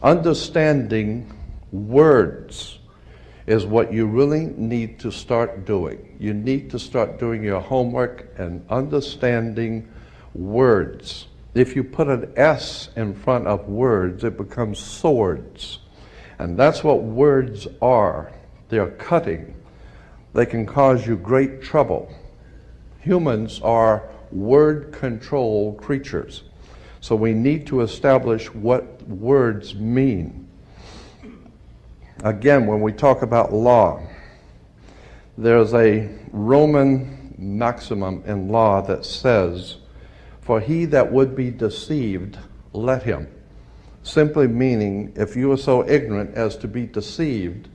Understanding words is what you really need to start doing. You need to start doing your homework and understanding words. If you put an S in front of words, it becomes swords. And that's what words are. They're cutting. They can cause you great trouble. Humans are word-controlled creatures. So we need to establish what words mean. Again, when we talk about law, there's a Roman maximum in law that says, "For he that would be deceived, let him." Simply meaning, if you are so ignorant as to be deceived,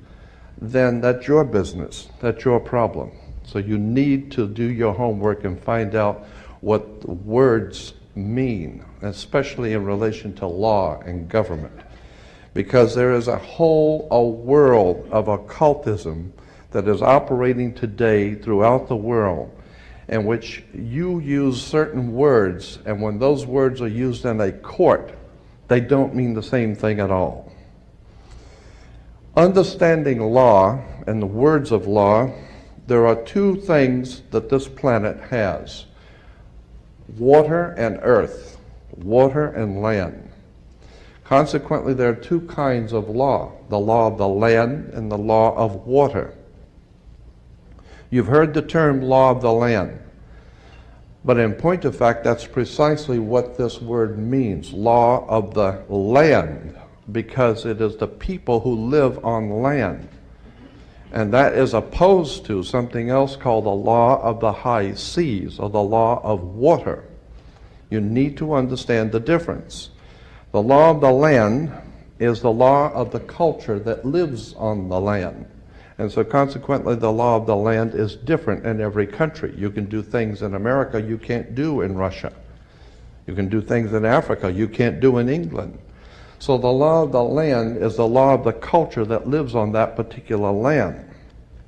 then that's your business, that's your problem. So you need to do your homework and find out what the words mean, especially in relation to law and government. Because there is a world of occultism that is operating today throughout the world, in which you use certain words, and when those words are used in a court, they don't mean the same thing at all. Understanding law and the words of law, there are two things that this planet has: water and earth, water and land. Consequently, there are two kinds of law: the law of the land and the law of water. You've heard the term law of the land, but in point of fact, that's precisely what this word means, law of the land, because it is the people who live on land. And that is opposed to something else called the law of the high seas, or the law of water. You need to understand the difference. The law of the land is the law of the culture that lives on the land. And so consequently, the law of the land is different in every country. You can do things in America you can't do in Russia. You can do things in Africa you can't do in England. So the law of the land is the law of the culture that lives on that particular land.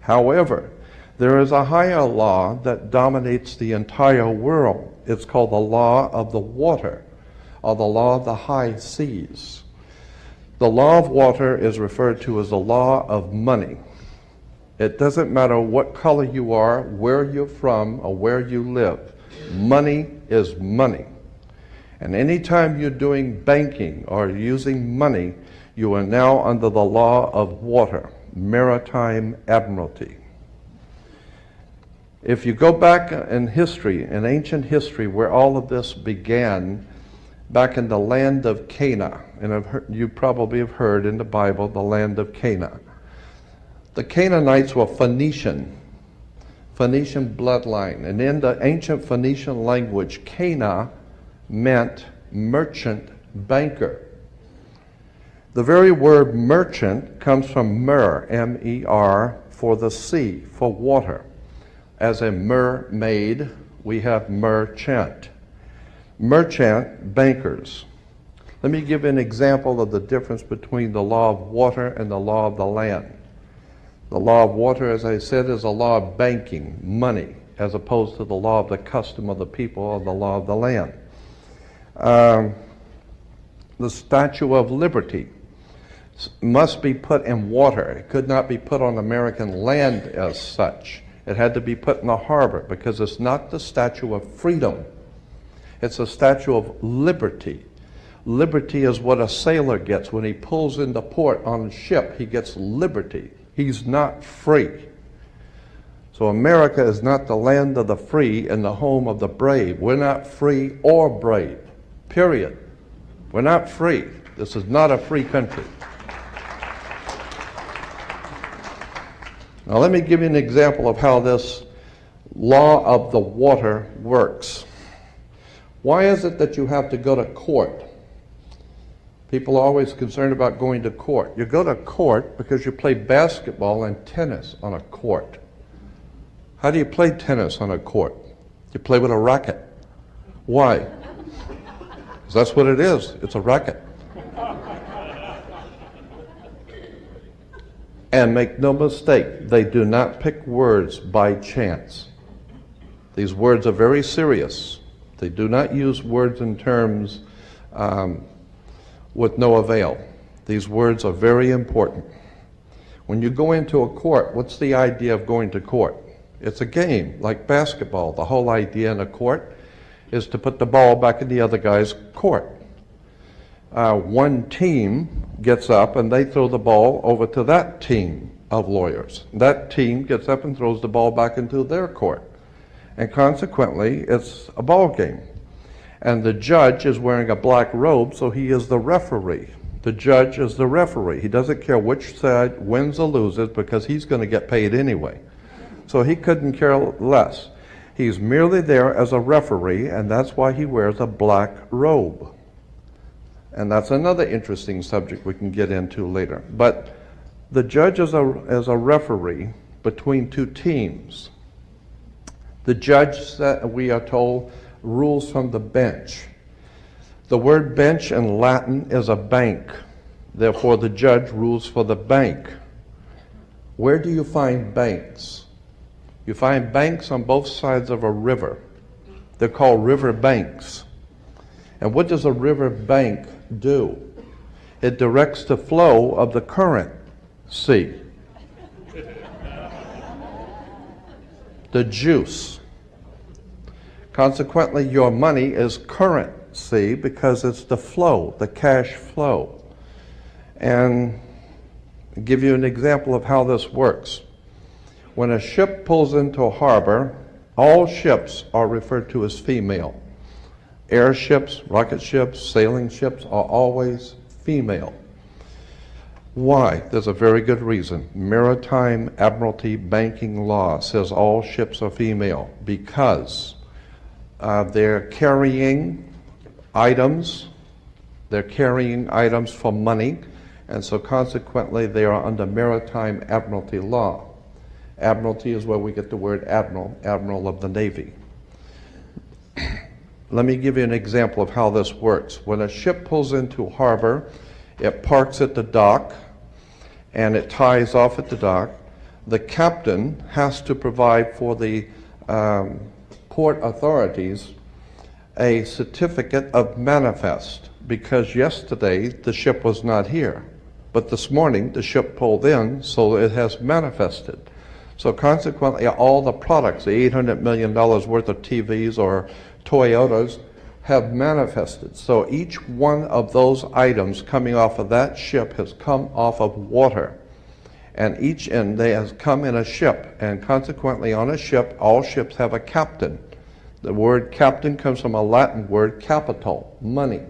However, there is a higher law that dominates the entire world. It's called the law of the water, or the law of the high seas. The law of water is referred to as the law of money. It doesn't matter what color you are, where you're from, or where you live. Money is money. And anytime you're doing banking or using money, you are now under the law of water, Maritime Admiralty. If you go back in history, in ancient history, where all of this began, back in the land of Canaan, and you probably have heard in the Bible, the land of Canaan. The Canaanites were Phoenician bloodline, and in the ancient Phoenician language, Cana meant merchant, banker. The very word merchant comes from mer, M-E-R, for the sea, for water. As a mermaid, we have merchant. Merchant, bankers. Let me give an example of the difference between the law of water and the law of the land. The law of water, as I said, is a law of banking, money, as opposed to the law of the custom of the people, or the law of the land. The Statue of Liberty must be put in water. It could not be put on American land as such. It had to be put in the harbor, because it's not the Statue of Freedom. It's a statue of liberty. Liberty is what a sailor gets when he pulls into port on a ship. He gets liberty. He's not free. So America is not the land of the free and the home of the brave. We're not free or brave, period. We're not free. This is not a free country. Now let me give you an example of how this law of the water works. Why is it that you have to go to court? People are always concerned about going to court. You go to court because you play basketball and tennis on a court. How do you play tennis on a court? You play with a racket. Why? Because that's what it is. It's a racket. And make no mistake, they do not pick words by chance. These words are very serious. They do not use words in terms with no avail. These words are very important. When you go into a court, what's the idea of going to court? It's a game, like basketball. The whole idea in a court is to put the ball back in the other guy's court. One team gets up and they throw the ball over to that team of lawyers. That team gets up and throws the ball back into their court. And consequently, it's a ball game. And the judge is wearing a black robe, so he is the referee. The judge is the referee. He doesn't care which side wins or loses because he's going to get paid anyway. So he couldn't care less. He's merely there as a referee, and that's why he wears a black robe. And that's another interesting subject we can get into later. But the judge is a referee between two teams. The judge, we are told, rules from the bench. The word bench in Latin is a bank. Therefore, the judge rules for the bank. Where do you find banks? You find banks on both sides of a river. They're called river banks. And what does a river bank do? It directs the flow of the current sea. The juice. Consequently, your money is currency because it's the flow, the cash flow. And I'll give you an example of how this works. When a ship pulls into a harbor, all ships are referred to as female. Airships, rocket ships, sailing ships are always female. Why? There's a very good reason. Maritime Admiralty Banking Law says all ships are female because they're carrying items. They're carrying items for money, and so consequently they are under Maritime Admiralty Law. Admiralty is where we get the word admiral, admiral of the Navy. Let me give you an example of how this works. When a ship pulls into harbor, it parks at the dock, and it ties off at the dock. The captain has to provide for the port authorities a certificate of manifest, because yesterday the ship was not here, but this morning the ship pulled in, so it has manifested. So consequently, all the products, the $800 million worth of TVs or Toyotas, have manifested. So each one of those items coming off of that ship has come off of water. And they has come in a ship. And consequently, on a ship, all ships have a captain. The word captain comes from a Latin word capital, money.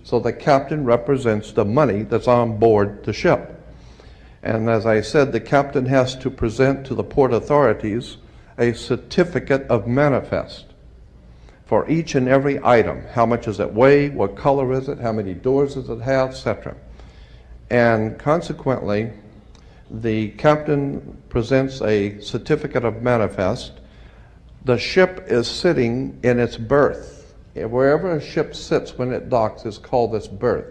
So the captain represents the money that's on board the ship. And as I said, the captain has to present to the port authorities a certificate of manifest for each and every item. How much does it weigh? What color is it? How many doors does it have? Etc. And consequently, the captain presents a certificate of manifest. The ship is sitting in its berth. Wherever a ship sits when it docks is called its berth.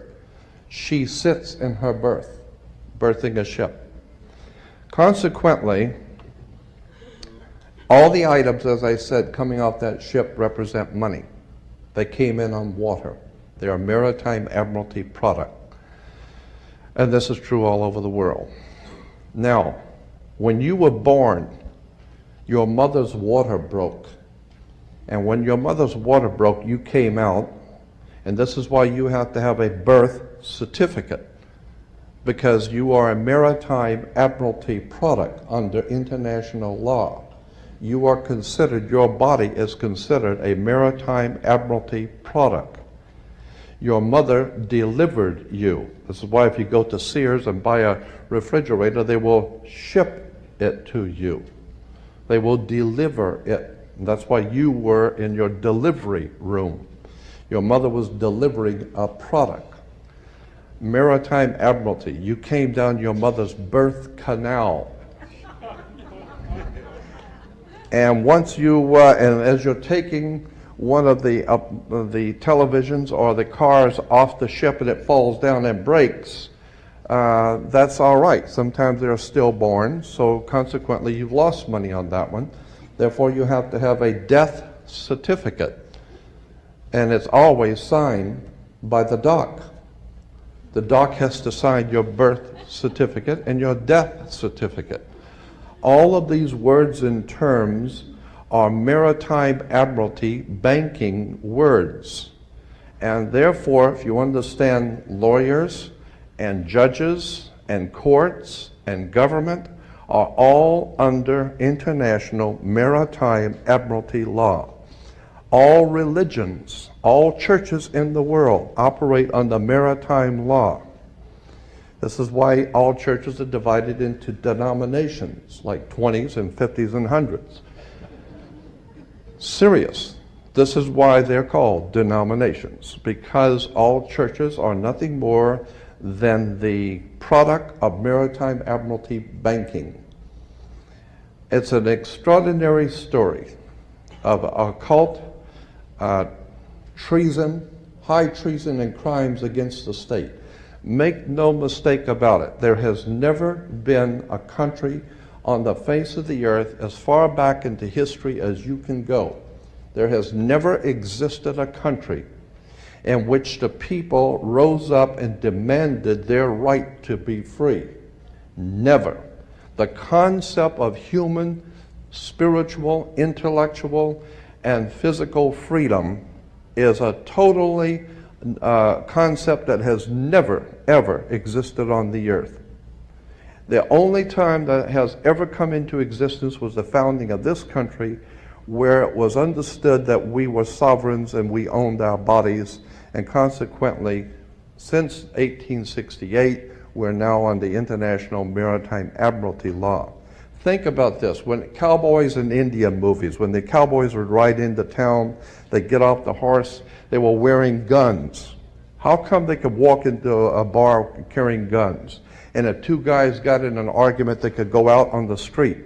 She sits in her berth, berthing a ship. Consequently, all the items, as I said, coming off that ship represent money. They came in on water. They are Maritime Admiralty product. And this is true all over the world. Now, when you were born, your mother's water broke. And when your mother's water broke, you came out. And this is why you have to have a birth certificate, because you are a Maritime Admiralty product under international law. You are considered, your body is considered a Maritime Admiralty product. Your mother delivered you. This is why if you go to Sears and buy a refrigerator, they will ship it to you. They will deliver it. And that's why you were in your delivery room. Your mother was delivering a product. Maritime Admiralty, you came down your mother's birth canal. And once you, and as you're taking one of the televisions or the cars off the ship and it falls down and breaks, that's all right. Sometimes they're stillborn, so consequently you've lost money on that one. Therefore you have to have a death certificate, and it's always signed by the dock. The doc has to sign your birth certificate and your death certificate. All of these words and terms are maritime admiralty banking words. And therefore, if you understand lawyers and judges and courts and government are all under international maritime admiralty law. All religions, all churches in the world operate under maritime law. This is why all churches are divided into denominations, like 20s and 50s and 100s. Serious. This is why they're called denominations, because all churches are nothing more than the product of maritime admiralty banking. It's an extraordinary story of occult treason, high treason and crimes against the state. Make no mistake about it, there has never been a country on the face of the earth as far back into history as you can go. There has never existed a country in which the people rose up and demanded their right to be free. Never. The concept of human, spiritual, intellectual, and physical freedom is a totally concept that has never, ever existed on the earth. The only time that has ever come into existence was the founding of this country, where it was understood that we were sovereigns and we owned our bodies, and consequently, since 1868, we're now on the International Maritime Admiralty Law. Think about this. When cowboys in Indian movies, when the cowboys would ride into town, they'd get off the horse, they were wearing guns. How come they could walk into a bar carrying guns? And if two guys got in an argument, they could go out on the street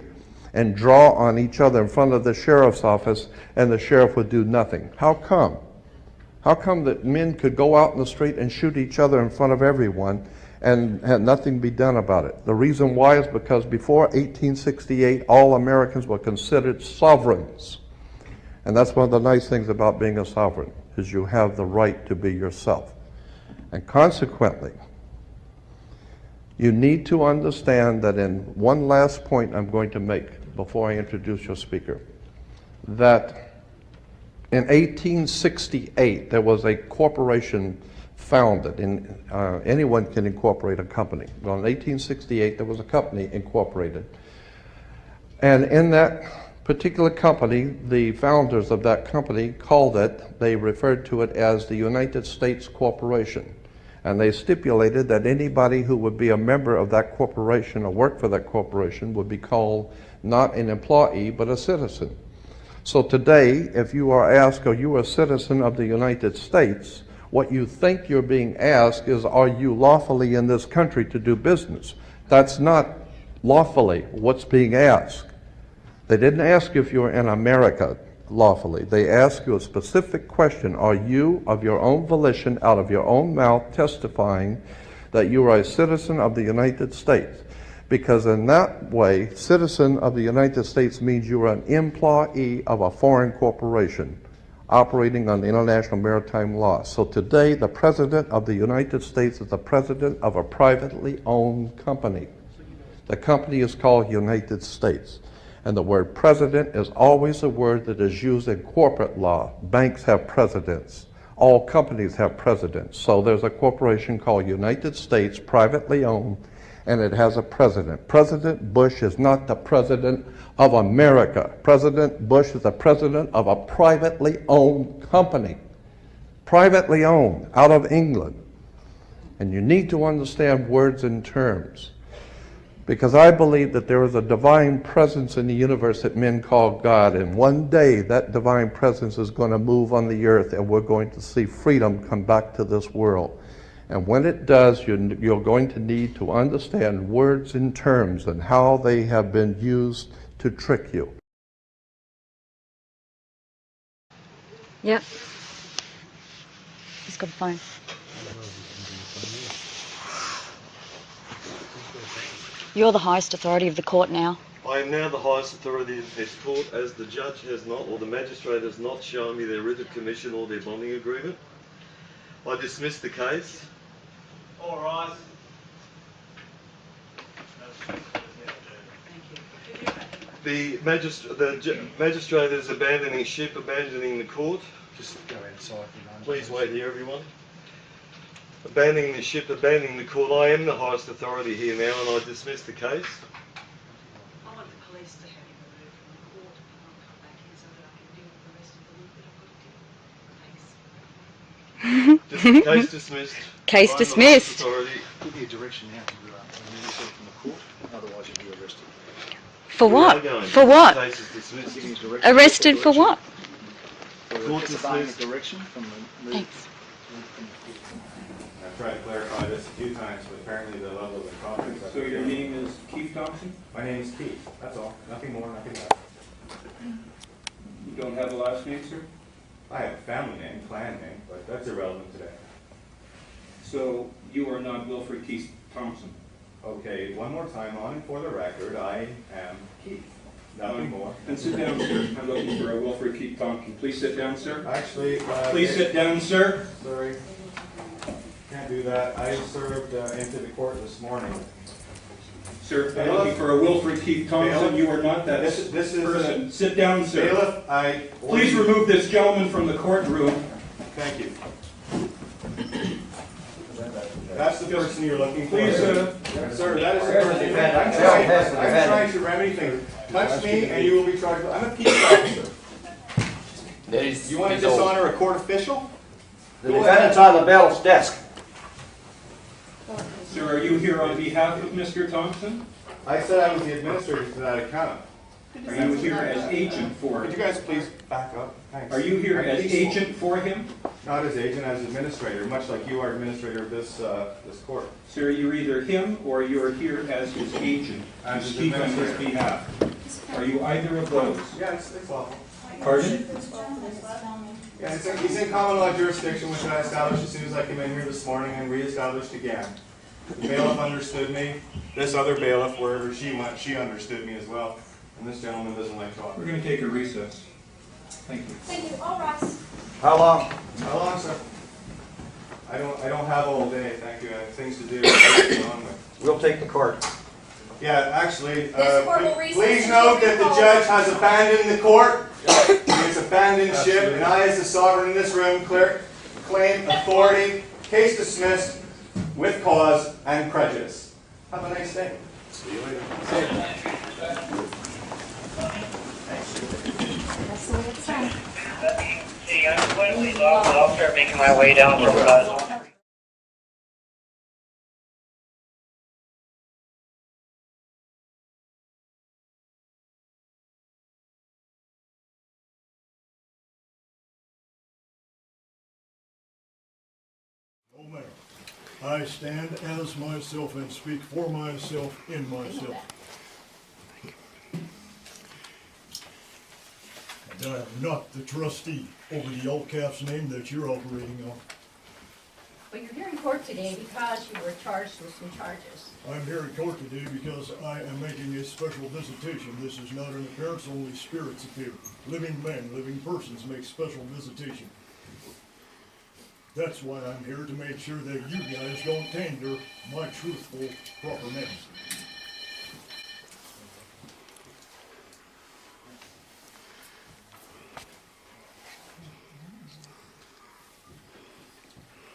and draw on each other in front of the sheriff's office, and the sheriff would do nothing. How come? How come that men could go out in the street and shoot each other in front of everyone and had nothing be done about it? The reason why is because before 1868, all Americans were considered sovereigns. And that's one of the nice things about being a sovereign, is you have the right to be yourself. And consequently, you need to understand that in one last point I'm going to make before I introduce your speaker, that in 1868 there was a corporation founded. Anyone can incorporate a company. Well, in 1868 there was a company incorporated. And in that particular company, the founders of that company called it, they referred to it as the United States Corporation. And they stipulated that anybody who would be a member of that corporation or work for that corporation would be called not an employee, but a citizen. So today, if you are asked, are you a citizen of the United States, what you think you're being asked is, are you lawfully in this country to do business? That's not lawfully what's being asked. They didn't ask you if you were in America lawfully. They ask you a specific question. Are you, of your own volition, out of your own mouth, testifying that you are a citizen of the United States? Because in that way, citizen of the United States means you are an employee of a foreign corporation operating on the international maritime law. So today, the President of the United States is the President of a privately owned company. The company is called United States. And the word president is always a word that is used in corporate law. Banks have presidents. All companies have presidents. So there's a corporation called United States, privately owned, and it has a president. President Bush is not the president of America. President Bush is the president of a privately owned company. Privately owned, out of England. And you need to understand words and terms. Because I believe that there is a divine presence in the universe that men call God, and one day that divine presence is going to move on the earth and we're going to see freedom come back to this world. And when it does, you're going to need to understand words and terms and how they have been used to trick you. Yep. He's got a phone. You're the highest authority of the court now. I am now the highest authority of this court, as the judge has not, or the magistrate has not shown me their writ of commission or their bonding agreement. I dismiss the case. All right. The magistrate is abandoning ship, abandoning the court. Just go outside for a moment. Please wait here, everyone. Abandoning the ship, abandoning the court. I am the highest authority here now, and I dismiss the case. I want the police to have him removed from the court, and I'll come back here so that I can deal with the rest of the work that I've got to do. Thanks. Just the case dismissed. Case I'm the highest dismissed. authority. Give me a direction now to remove yourself from the court, otherwise you'll be arrested. For We what? are going. For what? The case is dismissed. Give me a direction. Arrested for what? Court disobeying a dismissed. direction from the move. Thanks. I've tried to clarify this a few times, but apparently the level of incompetence. So your name is Keith Thompson? My name is Keith, that's all. Nothing more, nothing less. You don't have a last name, sir? I have a family name, clan name, but that's irrelevant today. So you are not Wilfred Keith Thompson? Okay, one more time on and for the record, I am Keith. Nothing more. And sit down, sir. I'm looking for a Wilfred Keith Thompson. Please sit down, sir. Actually, Please sit down, sir. Sorry. Can't do that. I served into the court this morning. Sir, I'm looking for a Wilfred Keith Thompson. Bailiff? You are not that This is person. Sit down, sir. Bailiff, Please remove this gentleman from the courtroom. Thank you. That's the person you're looking for. Please, Sir, that is the person. I'm trying to remedy things. Touch me and you will be charged. I'm a peace officer. You want to dishonor a court official? The defendant's on the bailiff's desk. Sir, are you here on behalf of Mr. Thompson? I said I was the administrator to that account. Are you here as agent for Could you him? guys please back up? Thanks. Are you here I'm as peaceful. agent for him? Not as agent, as administrator, much like you are administrator of this court. Sir, you're either him or you're here as his agent to As his speak on his administrator. behalf. Are you either of those? Yeah, it's lawful. Pardon? Yeah, he's in common law jurisdiction, which I established as soon as I came in here this morning and reestablished again. The bailiff understood me. This other bailiff, wherever she went, she understood me as well. And this gentleman doesn't like We're talking. going to take a recess. Thank you. Thank you. All rise. How long? How long, sir? I don't have all day, thank you. I have things to do. to get on with. We'll take the court. Yeah, actually, This court will recess please until note that the recalled. judge has abandoned the court. He has abandoned ship, and I, as the sovereign in this room, claim authority, case dismissed, with cause and prejudice. Have a nice day. See you later. That's the way it's done. Hey, I'm going to leave off, but I'll start making my way down from Oh, ma'am. I stand as myself and speak for myself in myself. And I am not the trustee over the old calf's name that you're operating on. But you're here in court today because you were charged with some charges. I'm here in court today because I am making a special visitation. This is not an appearance, only spirits appear. Living men, living persons make special visitation. That's why I'm here, to make sure that you guys don't tender my truthful, proper names.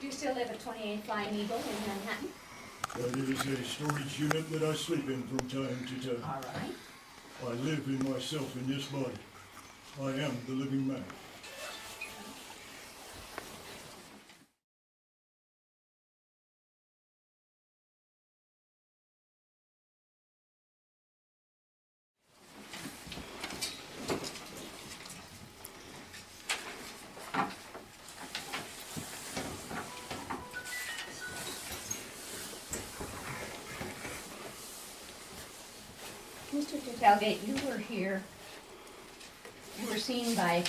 Do you still live at 28 Flying Eagle in Manhattan? That is a storage unit that I sleep in from time to time. All right. I live in myself in this body. I am the living man. Mr. Talgate, you were here. You were seen by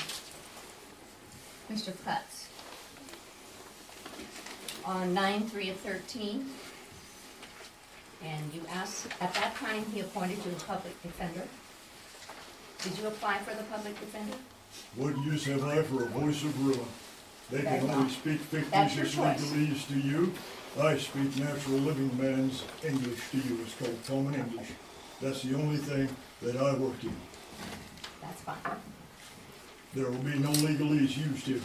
Mr. Putz on 9/3/13. And you asked, at that time, he appointed you a public defender. Did you apply for the public defender? What use have I for a voice of ruin? They Very can well. only speak That's your fictitious choice. legalese to you. I speak natural living man's English to you. It's called common English. That's the only thing that I work in. That's fine. There will be no legalese used here.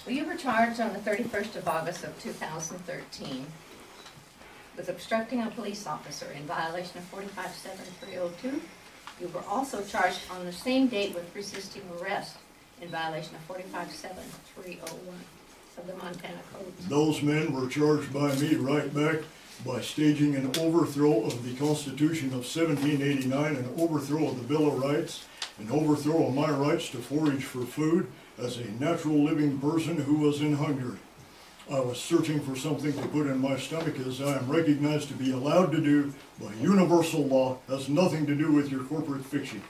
Well, you were charged on the 31st of August of 2013 with obstructing a police officer in violation of 45-7302. You were also charged on the same date with resisting arrest in violation of 45-7301 of the Montana Code. Those men were charged by me right back by staging an overthrow of the Constitution of 1789, an overthrow of the Bill of Rights, an overthrow of my rights to forage for food as a natural living person who was in hunger. I was searching for something to put in my stomach, as I am recognized to be allowed to do by universal law. Has nothing to do with your corporate fiction.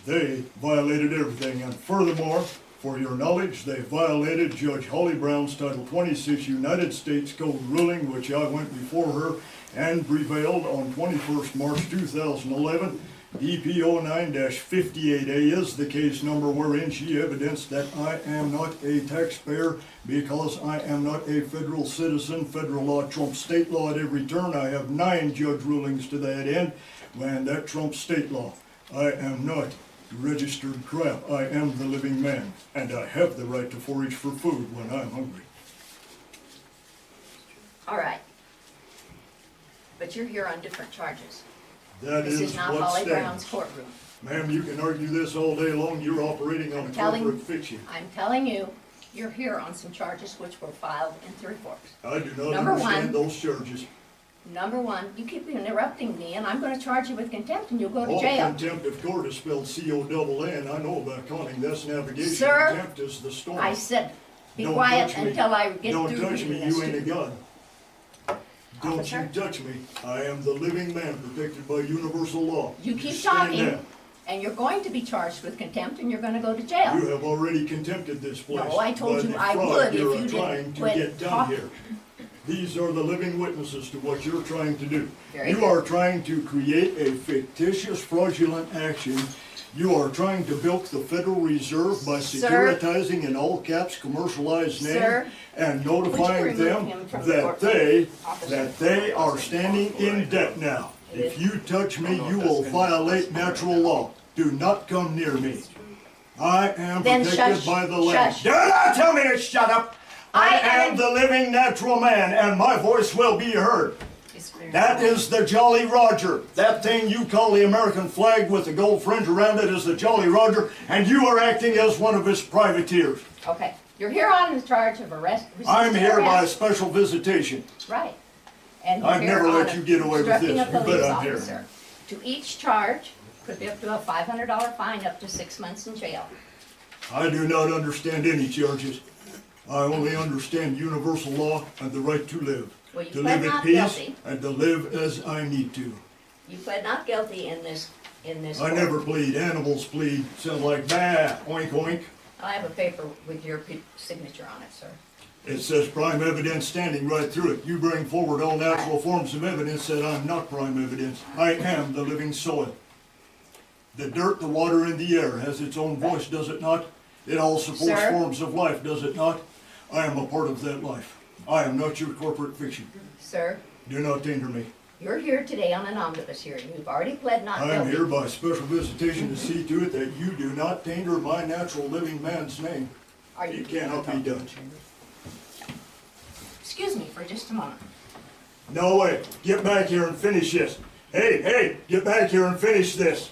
They violated everything, and furthermore, for your knowledge, they violated Judge Holly Brown's Title 26 United States Code ruling, which I went before her and prevailed on 21st March 2011. EPO 9-58A is the case number wherein she evidenced that I am not a taxpayer because I am not a federal citizen. Federal law trumps state law at every turn. I have 9 judge rulings to that end, and that trumps state law. I am not registered crap. I am the living man, and I have the right to forage for food when I'm hungry. All right. But you're here on different charges. That This is not what Holly Brown's stands. courtroom. Ma'am, you can argue this all day long. You're operating on a corporate fiction. I'm telling you, you're here on some charges which were filed in 3 Forks. I do not Number understand one. those charges. Number one, you keep interrupting me, and I'm gonna charge you with contempt, and you'll go to Oh, jail. contempt of court is spelled C-O-double-N. I know about conning. That's navigation. Sir, Contempt is the storm. I said, be Don't quiet touch me. until I get Don't through touch reading me. this You to ain't a you. gun. Don't Officer? you touch me. I am the living man protected by universal law. You keep stand talking, down. and you're going to be charged with contempt, and you're gonna go to jail. You have already contempted this place. No, I told by you the I fraud would if you're you trying didn't to quit get done talking. here. These are the living witnesses to what you're trying to do. Very You good. are trying to create a fictitious fraudulent action. You are trying to bilk the Federal Reserve by Sir. securitizing in all caps commercialized name Sir. and Would you notifying remove them him from the that courtroom? they are standing in debt now. If you touch me, you will violate natural law. Do not come near me. I am Then protected shush, by the land. shush. Do not tell me to shut up. I am am- the living natural man, and my voice will be heard. That is the Jolly Roger. That thing you call the American flag with the gold fringe around it is the Jolly Roger, and you are acting as one of his privateers. Okay, you're here on the charge of arrest. I'm resisting here by arrest. special visitation. Right. And I've you're never here let on you get away with obstructing this. a You bet police I'm here. officer. To each charge, could be up to a $500 fine, up to 6 months in jail. I do not understand any charges. I only understand universal law and the right to live. Well, you To pled live in not peace guilty. and to live as I need to. You pled not guilty in this I court. never plead. Animals plead. Sound like bah, oink oink. I have a paper with your signature on it, sir. It says prime evidence standing right through it. You bring forward all natural forms of evidence that I'm not prime evidence. I am the living soil. The dirt, the water, and the air has its own voice, does it not? It all supports Sir? forms of life, does it not? I am a part of that life. I am not your corporate fiction. Sir, Do not tainter me. you're here today on an omnibus hearing. You've already pled not I am guilty. here by special visitation to see to it that you do not tainter my natural living man's name. Are you? It cannot be done. Excuse me for just a moment. No way. Get back here and finish this. Hey, get back here and finish this.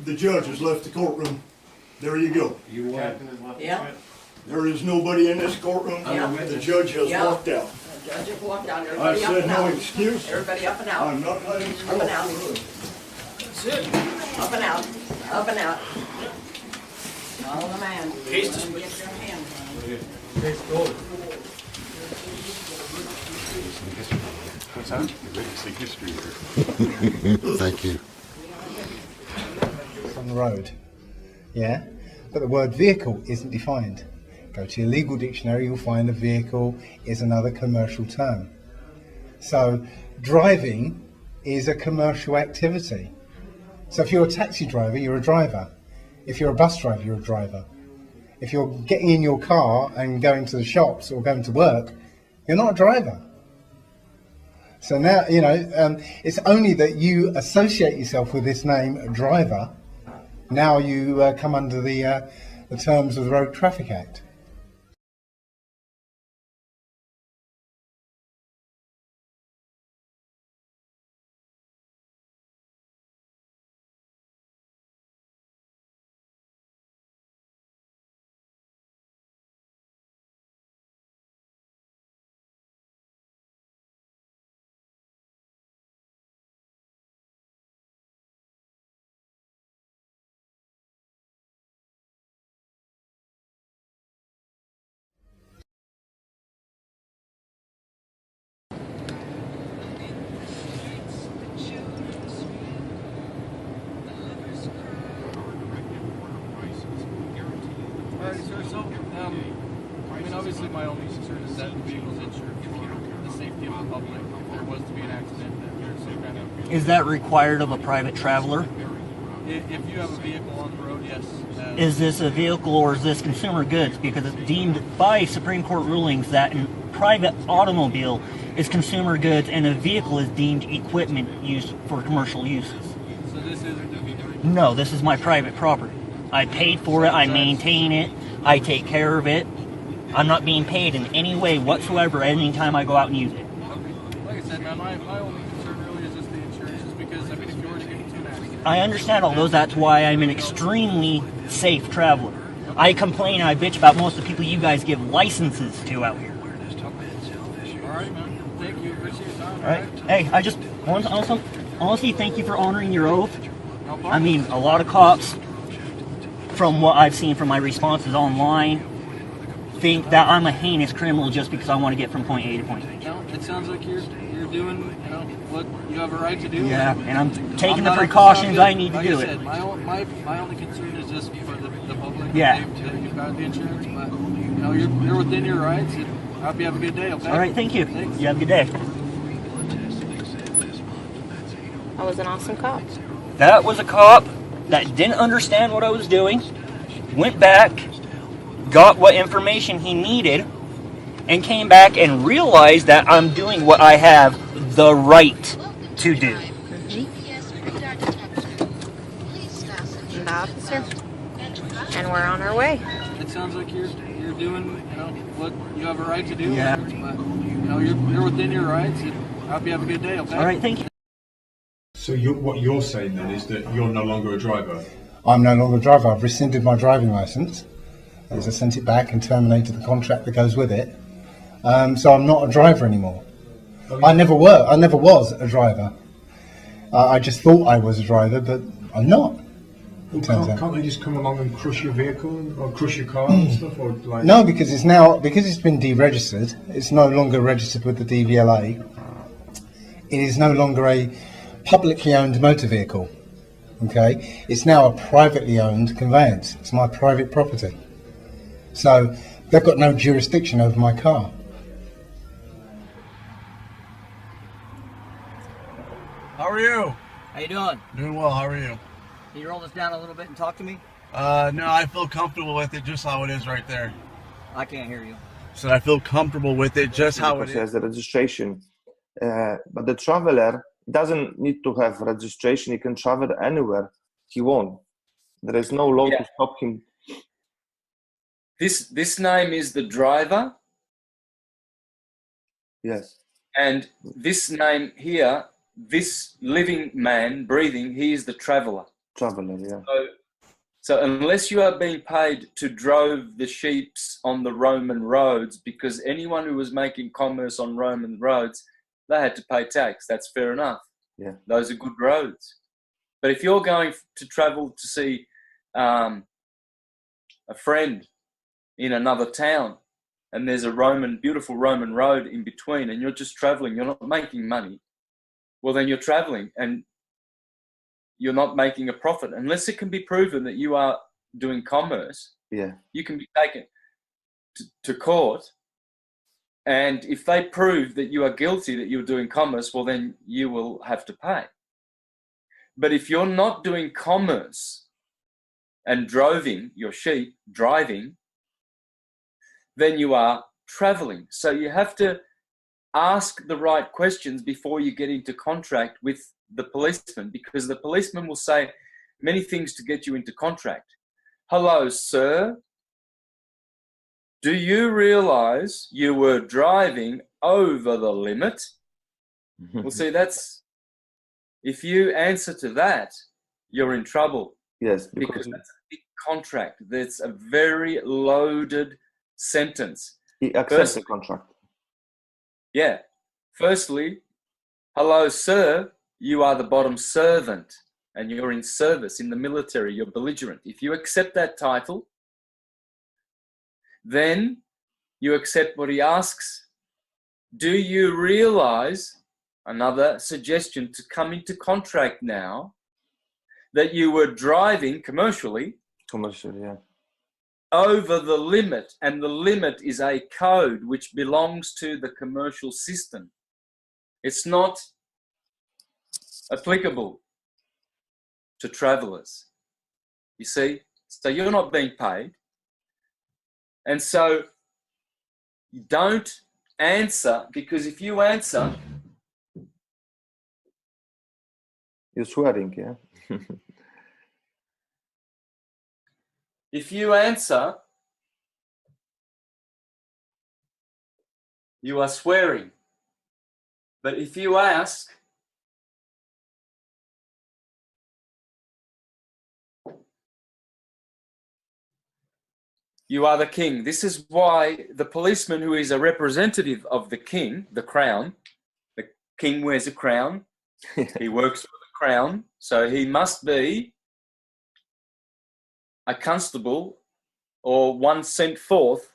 The judge has left the courtroom. There you go. You won. Yeah. There is nobody in this courtroom. Yeah. The judge has Yeah. walked out. The judge has walked out. I Everybody up said and no out. excuse. Everybody up and out. I'm not letting you Up and walk out. through. Up and out. Up and out. Follow the man. Get your hand. What's that? History here. Thank you. On the road. Yeah? But the word vehicle isn't defined. Go to your legal dictionary, you'll find a vehicle is another commercial term. So driving is a commercial activity. So if you're a taxi driver, you're a driver. If you're a bus driver, you're a driver. If you're getting in your car and going to the shops or going to work, you're not a driver. So now, you know, it's only that you associate yourself with this name, driver. Now you come under the terms of the Road Traffic Act. I mean, obviously my only concern is that the vehicle's insured for the safety of the public. If there was to be an accident, that there's some kind of... Is that required of a private traveler? If you have a vehicle on the road, yes. Is this a vehicle or is this consumer goods? Because it's deemed by Supreme Court rulings that a private automobile is consumer goods and a vehicle is deemed equipment used for commercial uses. So this isn't a vehicle? No, this is my private property. I paid for it, I maintain it, I take care of it. I'm not being paid in any way whatsoever any time I go out and use it. Like I said, man, my only concern really is just the insurances because, I mean, if you were to get into an accident... I understand all those, that's why I'm an extremely safe traveler. I complain and I bitch about most of the people you guys give licenses to out here. Alright, man. Thank you. Appreciate your time. Alright. Hey, I just honestly thank you for honoring your oath. I mean, a lot of cops, from what I've seen from my responses online, think that I'm a heinous criminal just because I want to get from point A to point B. No, it sounds like you're doing, you know, what you have a right to do. Yeah, and I'm taking the precautions I need to do it. My only concern is just for the public. Yeah. That you've got the insurance, but you know you're within your rights. And I hope you have a good day. Okay. All right, thank you. Thanks. You have a good day. I was an awesome cop. That was a cop that didn't understand what I was doing, went back, got what information he needed, and came back and realized that I'm doing what I have the right to do. And officer, and we're on our way. It sounds like you're doing, you know, what you have a right to do. Yeah. But you know you're within your rights. And I hope you have a good day. Okay. All right, thank you. So what you're saying then is that you're no longer a driver? I'm no longer a driver. I've rescinded my driving licence as I sent it back and terminated the contract that goes with it. So I'm not a driver anymore. I never was a driver. I just thought I was a driver, but I'm not. Can't they just come along and crush your vehicle or crush your car and stuff? Or like... No, because it's been deregistered. It's no longer registered with the DVLA. It is no longer a publicly owned motor vehicle. Okay, it's now a privately owned conveyance. It's my private property. So they've got no jurisdiction over my car. How are you? How you doing? Doing well, how are you? Can you roll this down a little bit and talk to me? No, I feel comfortable with it just how it is right there. I can't hear you. So I feel comfortable with it just how it is. He has the registration. But the traveler doesn't need to have registration. He can travel anywhere he wants. There is no law to stop him. This name is the driver. Yes. And this name here, this living man breathing, he is the traveler. Traveler, yeah. So unless you are being paid to drove the sheeps on the Roman roads, because anyone who was making commerce on Roman roads, they had to pay tax. That's fair enough. Yeah. Those are good roads. But if you're going to travel to see a friend in another town and there's a beautiful Roman road in between and you're just traveling, you're not making money, well, then you're traveling and you're not making a profit. Unless it can be proven that you are doing commerce, yeah, you can be taken to court And if they prove that you are guilty, that you're doing commerce, well, then you will have to pay. But if you're not doing commerce and driving your sheep, driving, then you are traveling. So you have to ask the right questions before you get into contract with the policeman, because the policeman will say many things to get you into contract. Hello, sir. Do you realize you were driving over the limit? Well, see, that's, if you answer to that, you're in trouble. Yes, because that's a big contract. That's a very loaded sentence. He accepts the contract. Yeah. Firstly, hello, sir, you are the bottom servant and you're in service in the military, you're belligerent. If you accept that title, then you accept what he asks. Do you realize, another suggestion to come into contract now, that you were driving commercially yeah, over the limit, and the limit is a code which belongs to the commercial system. It's not applicable to travelers. You see? So you're not being paid. And so don't answer, because if you answer, you're swearing, yeah. If you answer, you are swearing. But if you ask, you are the king. This is why the policeman, who is a representative of the king, the crown, the king wears a crown, he works for the crown, so he must be a constable or one sent forth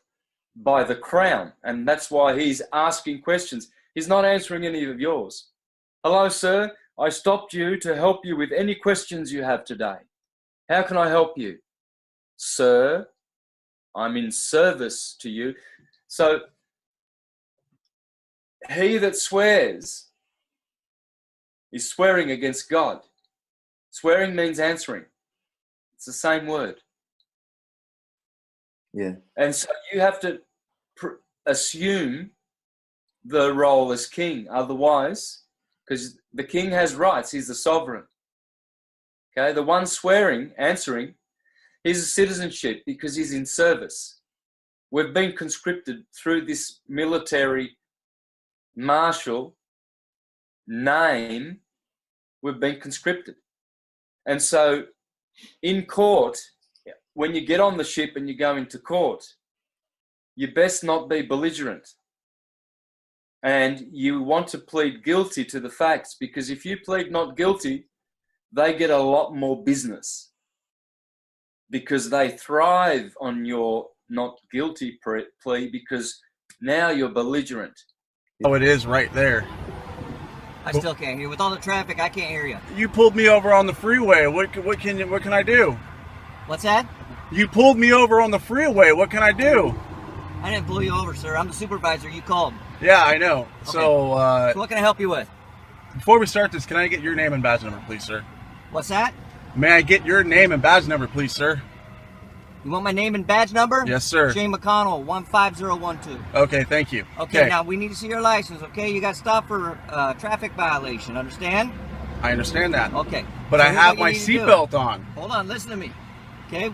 by the crown. And that's why he's asking questions. He's not answering any of yours. Hello, sir. I stopped you to help you with any questions you have today. How can I help you? Sir, I'm in service to you. So he that swears is swearing against God. Swearing means answering. It's the same word. Yeah. And so you have to assume the role as king. Otherwise, because the king has rights, he's the sovereign. Okay, the one swearing, answering, he's a citizenship because he's in service. We've been conscripted through this military marshal name. We've been conscripted. And so in court, when you get on the ship and you go into court, you best not be belligerent. And you want to plead guilty to the facts, because if you plead not guilty, they get a lot more business, because they thrive on your not guilty plea, because now you're belligerent. Oh, it is right there. I still can't hear you. With all the traffic, I can't hear you. You pulled me over on the freeway. What can I do? What's that? You pulled me over on the freeway. What can I do? I didn't pull you over, sir. I'm the supervisor. You called. Yeah, I know. Okay. So what can I help you with? Before we start this, can I get your name and badge number, please, sir? What's that? May I get your name and badge number, please, sir? You want my name and badge number? Yes, sir. Shane McConnell, 15012. Okay, thank you. Okay, now we need to see your license, okay? You got stopped for traffic violation, understand? I understand that. Okay. But so I have my seatbelt on. Hold on, listen to me. Okay?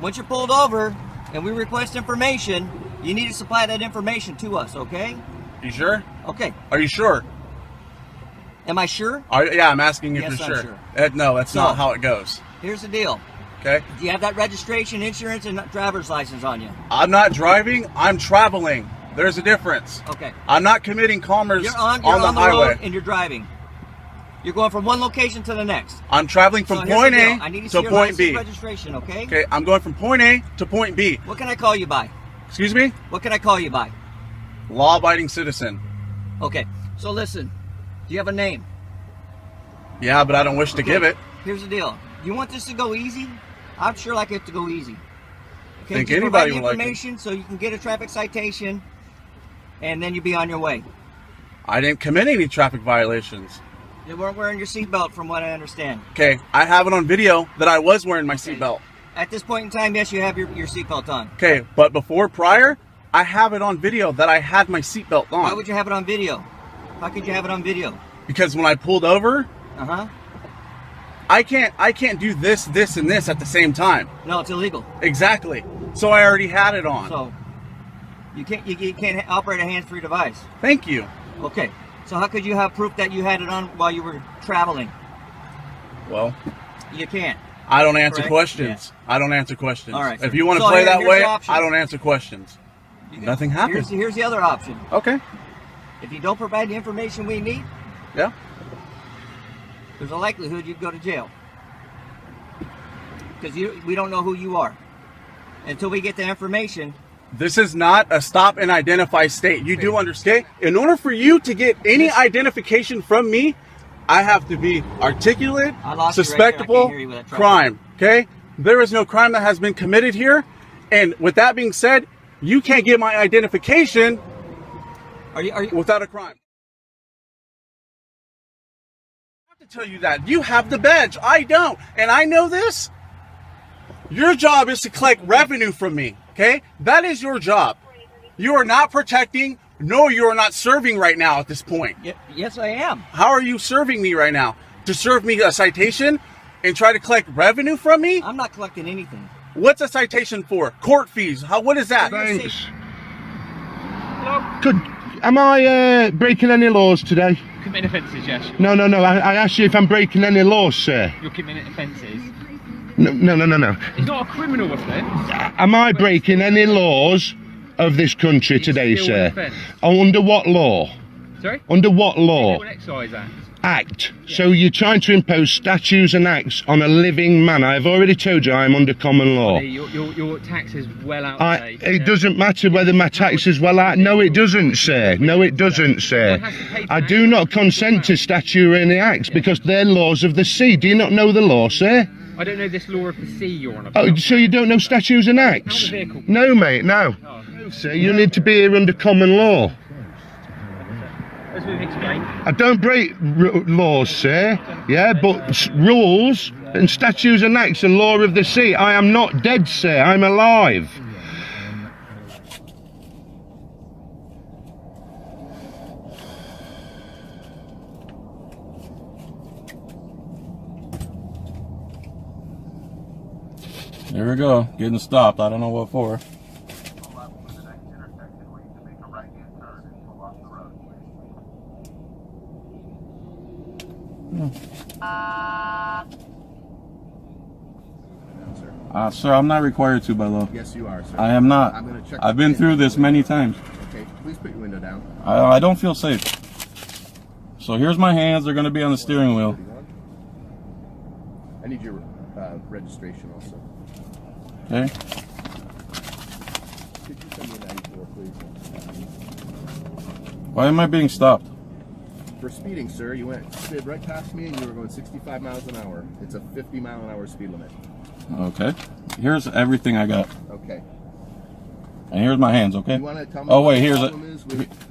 Once you're pulled over and we request information, you need to supply that information to us, okay? You sure? Okay. Are you sure? Am I sure? Yeah, I'm asking if Yes, you're I'm sure. sure. No, that's not how it goes. Here's the deal. Okay. Do you have that registration, insurance, and driver's license on you? I'm not driving. I'm traveling. There's a difference. Okay. I'm not committing commerce You're on the highway. road and you're driving. You're going from one location to the next. I'm traveling from point A to point B. Registration, okay? Okay, I'm going from point A to point B. What can I call you by? Excuse me? What can I call you by? Law-abiding citizen. Okay, so listen. Do you have a name? Yeah, but I don't wish to give it. Here's the deal. You want this to go easy? I'd sure like it to go easy. Okay, Think just anybody provide would like it. information so you can get a traffic citation. and then you'd be on your way. I didn't commit any traffic violations. You weren't wearing your seatbelt, from what I understand. Okay, I have it on video that I was wearing my seatbelt. At this point in time, yes, you have your seatbelt on. Okay, but prior, I have it on video that I had my seatbelt on. Why would you have it on video? How could you have it on video? Because when I pulled over, Uh-huh. I can't do this, this, and this at the same time. No, it's illegal. Exactly. So I already had it on. So you can't operate a hands-free device. Thank you. Okay. So how could you have proof that you had it on while you were traveling? Well, you can't. I don't answer Correct? questions. Yeah. I don't answer questions. All right. If you want to So play that here's way, the option. I don't answer questions. Nothing happens. Here's the other option. Okay. If you don't provide the information we need, yeah, there's a likelihood you'd go to jail. Because we don't know who you are. Until we get the information. This is not a stop and identify state. You do understand? In order for you to get any identification from me, I have to be articulate, suspectable, crime. Okay? There is no crime that has been committed here. And with that being said, you can't get my identification without a crime. I have to tell you that. You have the badge. I don't. And I know this. Your job is to collect revenue from me. Okay? That is your job. You are not protecting, no, you are not serving right now at this point. Yes, I am. How are you serving me right now? To serve me a citation and try to collect revenue from me? I'm not collecting anything. What's a citation for? Court fees. What is that? Thanks. Am I breaking any laws today? Committing offences, yes. No. I asked you if I'm breaking any laws, sir. You're committing offences. No. It's not a criminal offence. Am I breaking any laws of this country today, still sir? an offence. Under what law? Sorry? Under what law? An excise act. Act. Yeah. So you're trying to impose statutes and acts on a living man. I've already told you I'm under common law. Your tax is well out of date. It doesn't matter whether my tax is well out. No, it doesn't, sir. No, it doesn't, sir. I do not consent to statutory acts because they're laws of the sea. Do you not know the law, sir? I don't know this law of the sea you're on about. Oh, so you don't know statutes and acts? No, mate, no. No, sir, you need to be here under common law. As we've explained. I don't break laws, sir. Yeah, but rules and statutes and acts are law of the sea. I am not dead, sir. I'm alive. There we go, getting stopped. I don't know what for. Sir, I'm not required to by law. Yes, you are, sir. I am not. I'm gonna check. I've been through this many times. Okay, please put your window down. I don't feel safe. So here's my hands. They're going to be on the steering wheel. I need your registration also. Okay. Could you send me an 94, please? Why am I being stopped? For speeding, sir. You slid right past me and you were going 65 miles an hour. It's a 50-mile-an-hour speed limit. Okay. Here's everything I got. Okay. And here's my hands, okay? You want to tell me oh, wait, what here's the it. problem is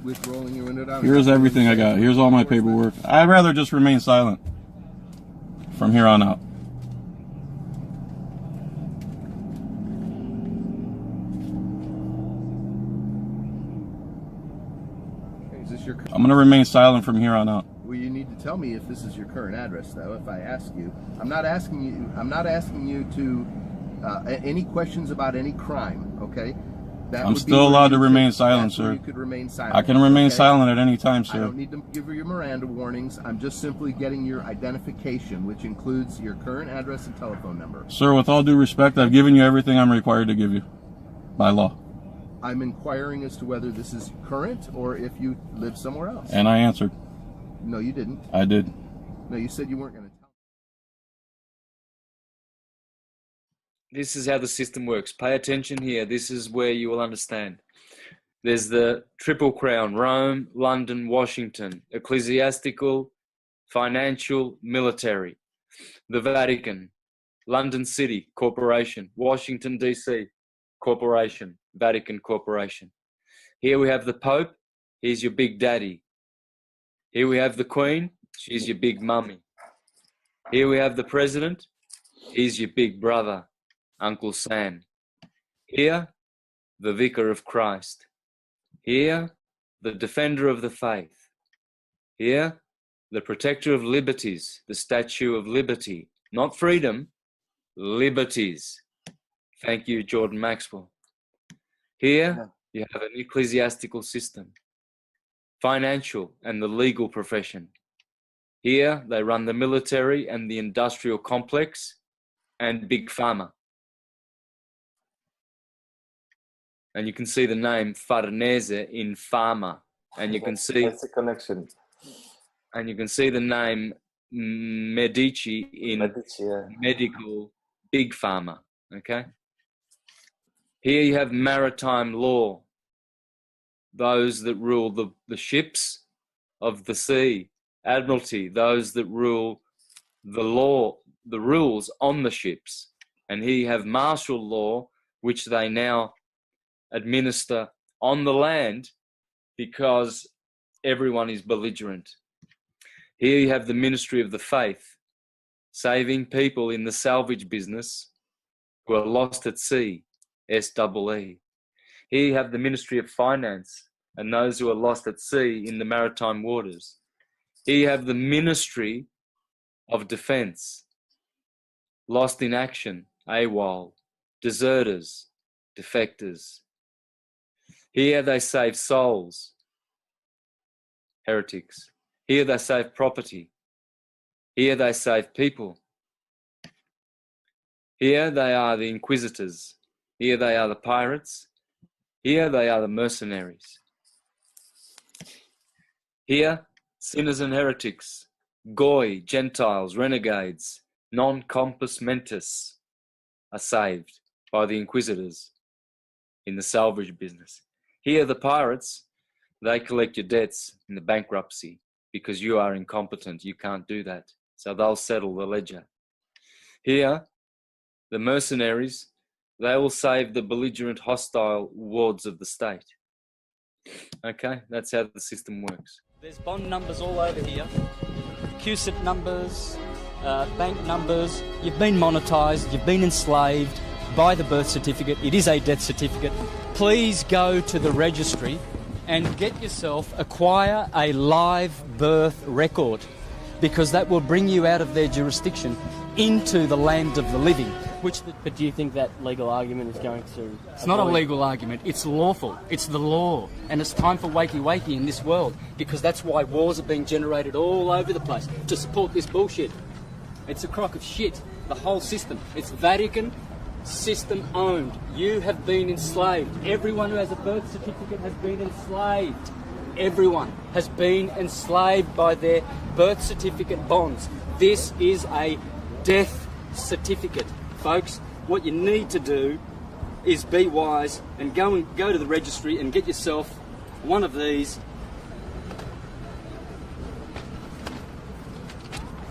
with rolling your window down? Here's everything I got. Here's all my paperwork. I'd rather just remain silent from here on out. Is this your? I'm going to remain silent from here on out. Well, you need to tell me if this is your current address, though. If I ask you, I'm not asking you to any questions about any crime. Okay. I'm still allowed to remain silent, sir. You could remain silent. I can remain silent at any time, sir. I don't need to give you your Miranda warnings. I'm just simply getting your identification, which includes your current address and telephone number. Sir, with all due respect, I've given you everything I'm required to give you by law. I'm inquiring as to whether this is current or if you live somewhere else. And I answered. No, you didn't. I did. No, you said you weren't going to tell. This is how the system works. Pay attention here. This is where you will understand. There's the Triple Crown, Rome, London, Washington, ecclesiastical, financial, military. The Vatican, London City, corporation. Washington, D.C., corporation. Vatican, corporation. Here we have the Pope, He's your big daddy. Here we have the Queen. She's your big mummy. Here we have the President. He's your big brother, Uncle Sam. Here, the Vicar of Christ. Here, the Defender of the Faith. Here, the Protector of Liberties, the Statue of Liberty. Not freedom, liberties. Thank you, Jordan Maxwell. Here, you have an ecclesiastical system, financial and the legal profession. Here, they run the military and the industrial complex and Big Pharma. And you can see the name Farnese in Pharma. And you can see that's a connection. And you can see the name Medici in medical Big Pharma. Okay. Here you have maritime law. Those that rule the ships of the sea. Admiralty, those that rule the law, the rules on the ships. And here you have martial law, which they now administer on the land because everyone is belligerent. Here you have the Ministry of the Faith, saving people in the salvage business who are lost at sea, SEE. Here you have the Ministry of Finance and those who are lost at sea in the maritime waters. Here you have the Ministry of Defence, lost in action, AWOL, deserters, defectors. Here they save souls, heretics. Here they save property. Here they save people. Here they are the inquisitors. Here they are the pirates. Here they are the mercenaries. Here, sinners and heretics, goy, Gentiles, renegades, non-compos mentis are saved by the inquisitors in the salvage business. Here, the pirates, they collect your debts in the bankruptcy because you are incompetent. You can't do that. So they'll settle the ledger. Here, the mercenaries, they will save the belligerent, hostile wards of the state. Okay, that's how the system works. There's bond numbers all over here, QSIP numbers, bank numbers. You've been monetised, you've been enslaved by the birth certificate. It is a death certificate. Please go to the registry and get yourself, acquire a live birth record, because that will bring you out of their jurisdiction into the land of the living. But do you think that legal argument is going to... It's not a legal argument, it's lawful, it's the law, and it's time for wakey in this world, because that's why wars are being generated all over the place, to support this bullshit. It's a crock of shit, the whole system. It's Vatican system owned. You have been enslaved. Everyone who has a birth certificate has been enslaved. Everyone has been enslaved by their birth certificate bonds. This is a death certificate. Folks, what you need to do is be wise and go to the registry and get yourself one of these.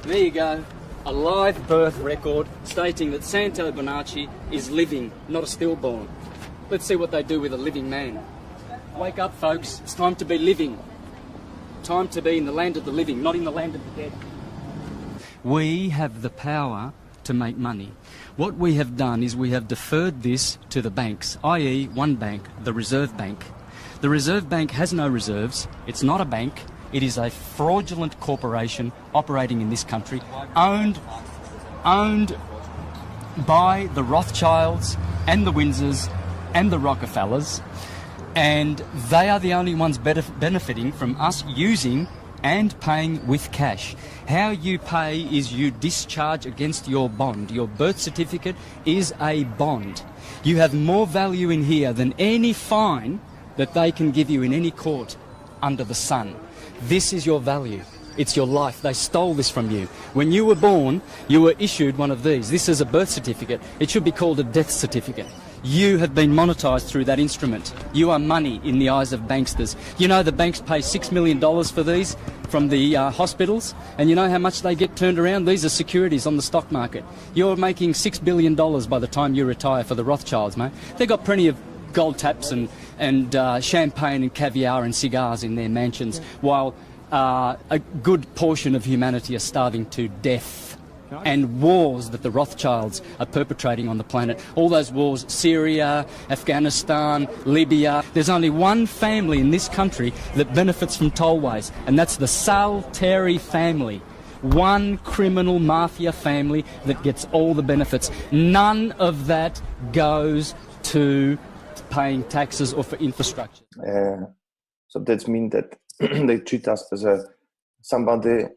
There you go, a live birth record stating that Santo Bonacci is living, not a stillborn. Let's see what they do with a living man. Wake up, folks, it's time to be living. Time to be in the land of the living, not in the land of the dead. We have the power to make money. What we have done is we have deferred this to the banks, i.e. one bank, the Reserve Bank. The Reserve Bank has no reserves. It's not a bank. It is a fraudulent corporation operating in this country, owned by the Rothschilds and the Windsors and the Rockefellers, and they are the only ones benefiting from us using and paying with cash. How you pay is you discharge against your bond. Your birth certificate is a bond. You have more value in here than any fine that they can give you in any court under the sun. This is your value. It's your life. They stole this from you. When you were born, you were issued one of these. This is a birth certificate. It should be called a death certificate. You have been monetised through that instrument. You are money in the eyes of banksters. You know the banks pay $6 million for these from the hospitals, and you know how much they get turned around? These are securities on the stock market. You're making $6 billion by the time you retire for the Rothschilds, mate. They've got plenty of gold taps and champagne and caviar and cigars in their mansions, while a good portion of humanity are starving to death. And wars that the Rothschilds are perpetrating on the planet. All those wars, Syria, Afghanistan, Libya. There's only one family in this country that benefits from tollways, and that's the Salteri family. One criminal mafia family that gets all the benefits. None of that goes to paying taxes or for infrastructure. So that means that they treat us as somebody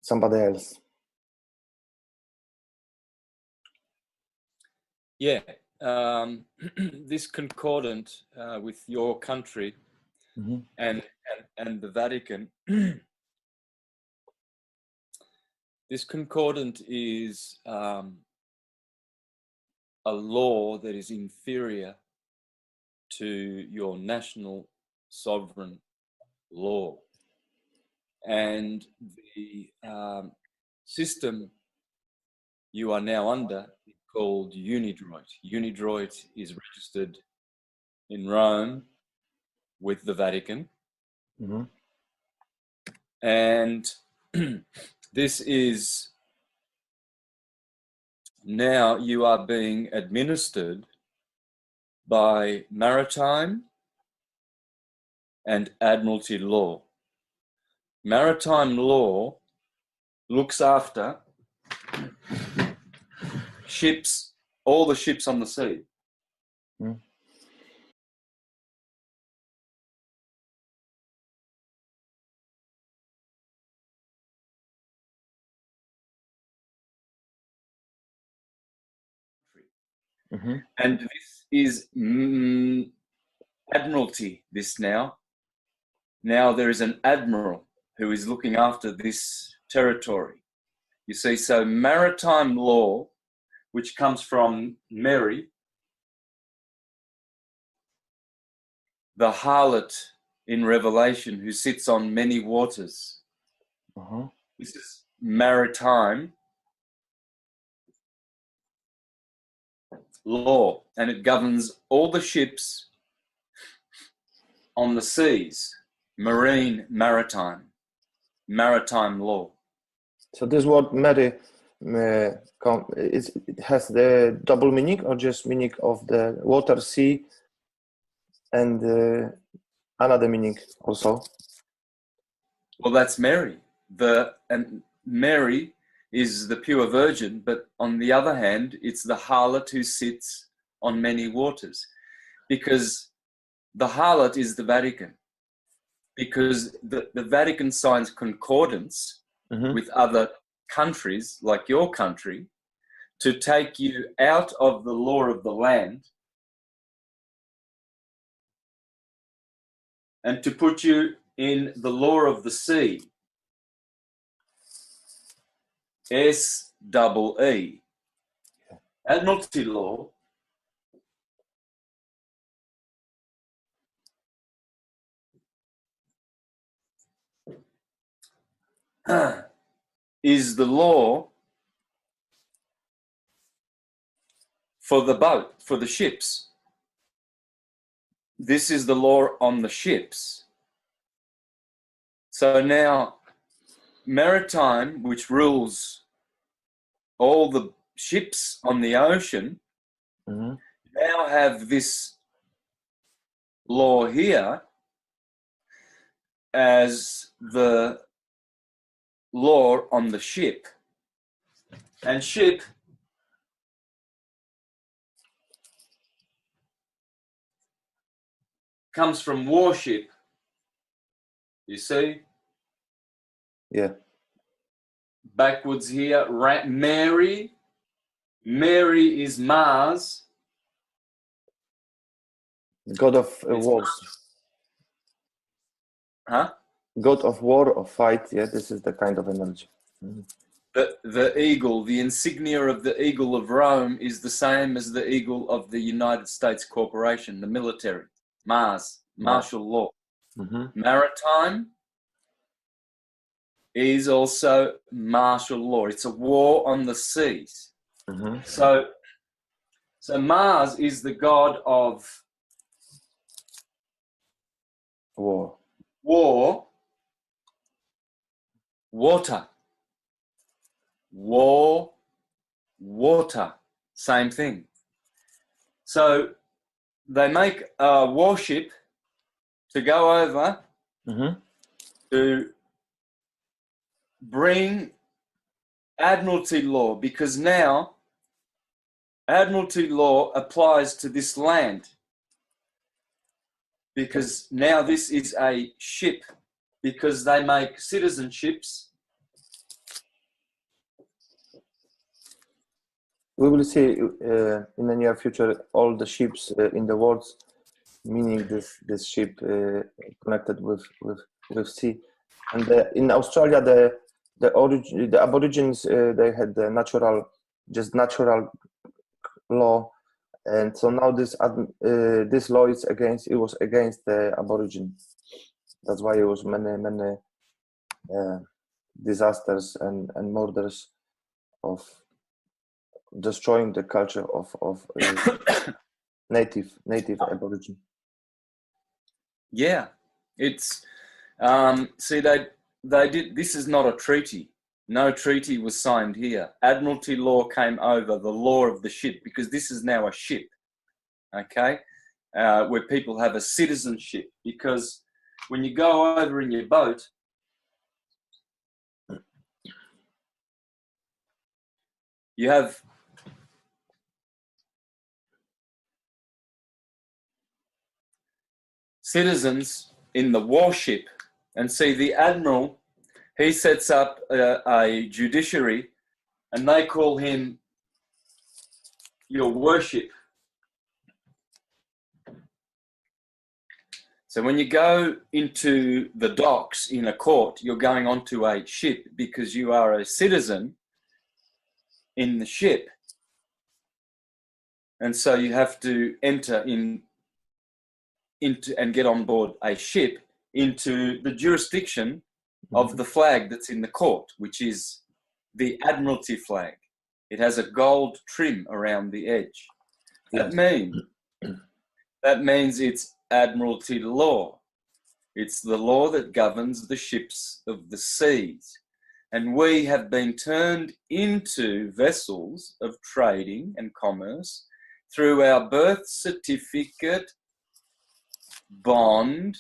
else. Yeah, this concordant with your country and the Vatican, this concordant is a law that is inferior to your national sovereign law. And the system you are now under called Unidroit. Unidroit is registered in Rome with the Vatican. And this is now you are being administered by Maritime and Admiralty Law. Maritime Law looks after ships, all the ships on the sea. And this is Admiralty, this now. Now there is an admiral who is looking after this territory. You see, so maritime law, which comes from Mary, the harlot in Revelation who sits on many waters. This is maritime law, and it governs all the ships on the seas, maritime law. So this word Mary, it has the double meaning, or just meaning of the water, sea, and another meaning also? Well, that's Mary. And Mary is the pure virgin, but on the other hand, it's the harlot who sits on many waters, because the harlot is the Vatican, because the Vatican signs concordance with other countries, like your country, to take you out of the law of the land and to put you in the law of the sea. SEE. Admiralty law is the law for the boat, for the ships. This is the law on the ships. So now, maritime, which rules all the ships on the ocean, now have this law here as the law on the ship. And ship comes from warship, you see? Yeah. Backwards here, Mary is Mars. God of wars. Huh? God of war or fight, yeah, this is the kind of analogy. The eagle, the insignia of the eagle of Rome is the same as the eagle of the United States Corporation, the military. Mars, martial law. Maritime is also martial law. It's a war on the seas. So Mars is the god of War. War. Water. War. Water. Same thing. So they make a warship to go over to bring Admiralty law, because now Admiralty law applies to this land, because now this is a ship, because they make citizenships. We will see in the near future all the ships in the world, meaning this ship connected with sea. And in Australia, the Aborigines they had the natural law, and so now this law is against the Aborigine. That's why it was many disasters and murders of destroying the culture of native Aborigine. Yeah, it's see they did. This is not a treaty. No treaty was signed here. Admiralty law came over the law of the ship, because this is now a ship, okay, where people have a citizenship. Because when you go over in your boat, you have citizens in the warship, and see the admiral, he sets up a judiciary, and they call him your worship. So when you go into the docks in a court, you're going onto a ship because you are a citizen in the ship. And so you have to enter into and get on board a ship into the jurisdiction of the flag that's in the court, which is the Admiralty flag. It has a gold trim around the edge. That means it's Admiralty law. It's the law that governs the ships of the seas. And we have been turned into vessels of trading and commerce through our birth certificate bond,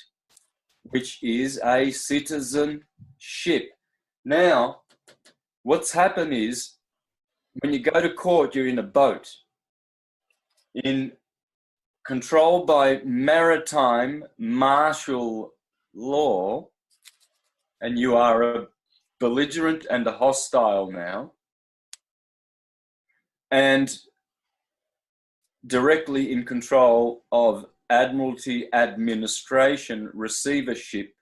which is a citizenship. Now, what's happened is, when you go to court, you're in a boat, controlled by maritime martial law, and you are a belligerent and a hostile now, and directly in control of Admiralty administration receivership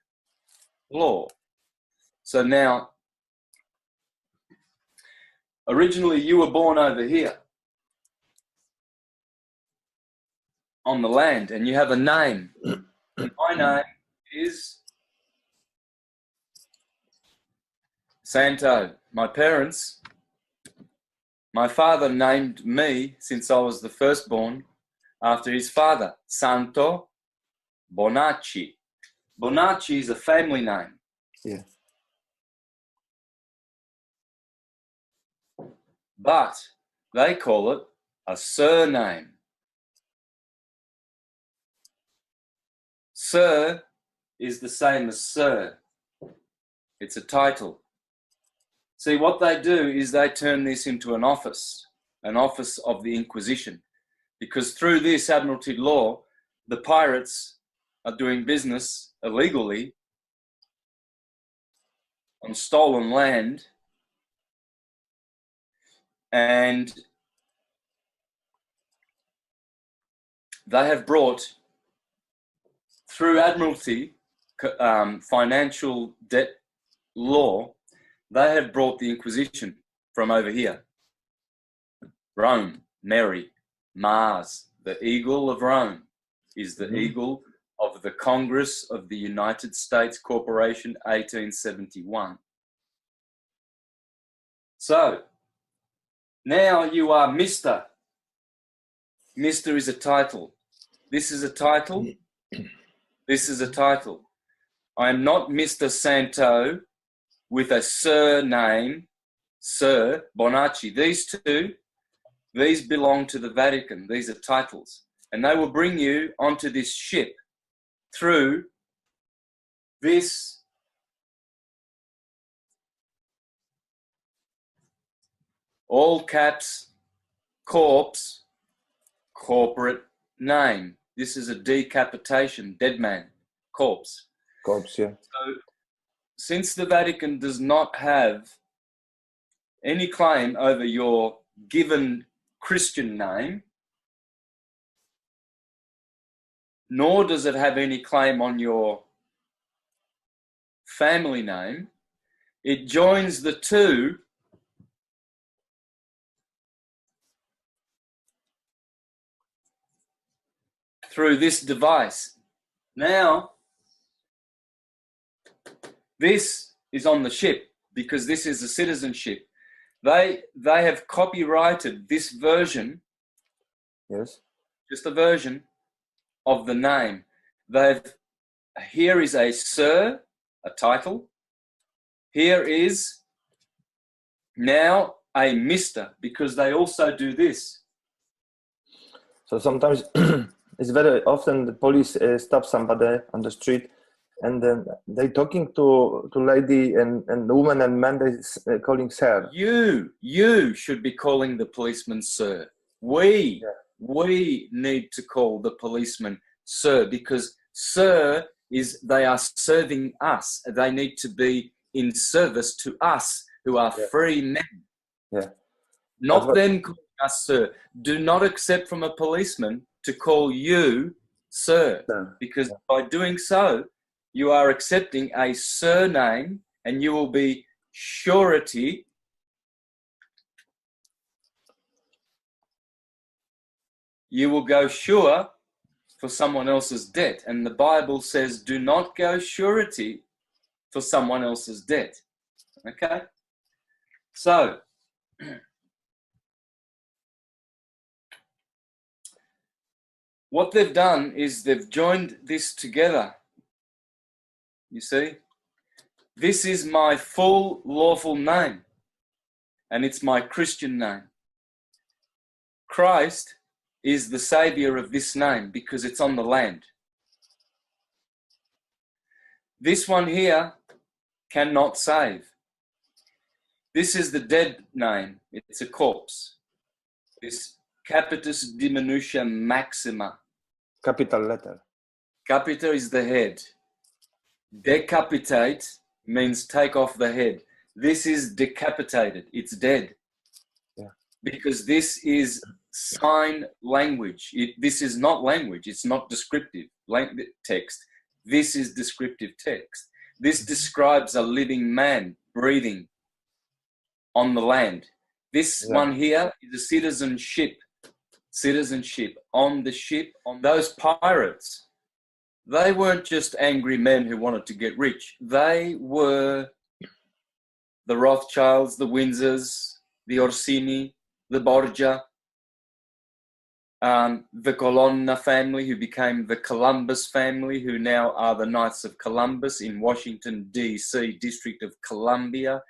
law. So now, originally you were born over here on the land, and you have a name. And my name is Santo. My father named me, since I was the firstborn, after his father, Santo Bonacci. Bonacci is a family name. Yeah. But they call it a surname. Sir is the same as sir. It's a title. See, what they do is they turn this into an office of the Inquisition. Because through this Admiralty law, the pirates are doing business illegally on stolen land, and they have brought, through Admiralty financial debt law, they have brought the Inquisition from over here. Rome, Mary, Mars, the eagle of Rome, is the eagle of the Congress of the United States Corporation, 1871. So, now you are Mr. Mr. is a title. This is a title. This is a title. I am not Mr. Santo with a surname, Sir Bonacci. These belong to the Vatican. These are titles. And they will bring you onto this ship through this all caps corpse corporate name. This is a decapitation, dead man, corpse. Corpse, yeah. So, since the Vatican does not have any claim over your given Christian name, nor does it have any claim on your family name, it joins the two through this device. Now, this is on the ship because this is a citizenship. They have copyrighted this version. Yes. Just a version of the name. Here is a Sir, a title. Here is now a Mr. because they also do this. So sometimes it's very often the police stop somebody on the street, and then they talking to lady and woman and man, they calling sir. You should be calling the policeman sir. We need to call the policeman sir because sir is they are serving us. They need to be in service to us who are free men. Yeah. Not them calling us sir. Do not accept from a policeman to call you sir, because by doing so, you are accepting a surname and you will be surety you will go sure for someone else's debt. And the Bible says, do not go surety for someone else's debt. Okay? So, what they've done is they've joined this together. You see? This is my full lawful name, and it's my Christian name. Christ is the savior of this name because it's on the land. This one here cannot save. This is the dead name. It's a corpse. This capitis diminutia maxima. Capital letter. Capita is the head. Decapitate means take off the head. This is decapitated. It's dead. Yeah. Because this is sign language. This is not language. It's not descriptive text. This is descriptive text. This describes a living man breathing on the land. This one here is a citizenship on the ship. On those pirates, they weren't just angry men who wanted to get rich. They were the Rothschilds, the Windsors, the Orsini, the Borgia, the Colonna family, who became the Columbus family, who now are the Knights of Columbus in Washington, D.C., District of Columbia.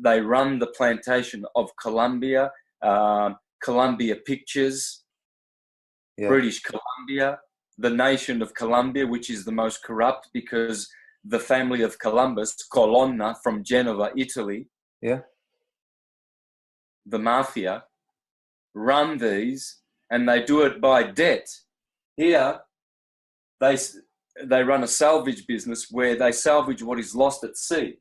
They run the plantation of Columbia, Columbia Pictures, British Columbia, the nation of Columbia, which is the most corrupt because the family of Columbus, Colonna from Genova, Italy, the mafia, run these, and they do it by debt. Here, they run a salvage business where they salvage what is lost at sea.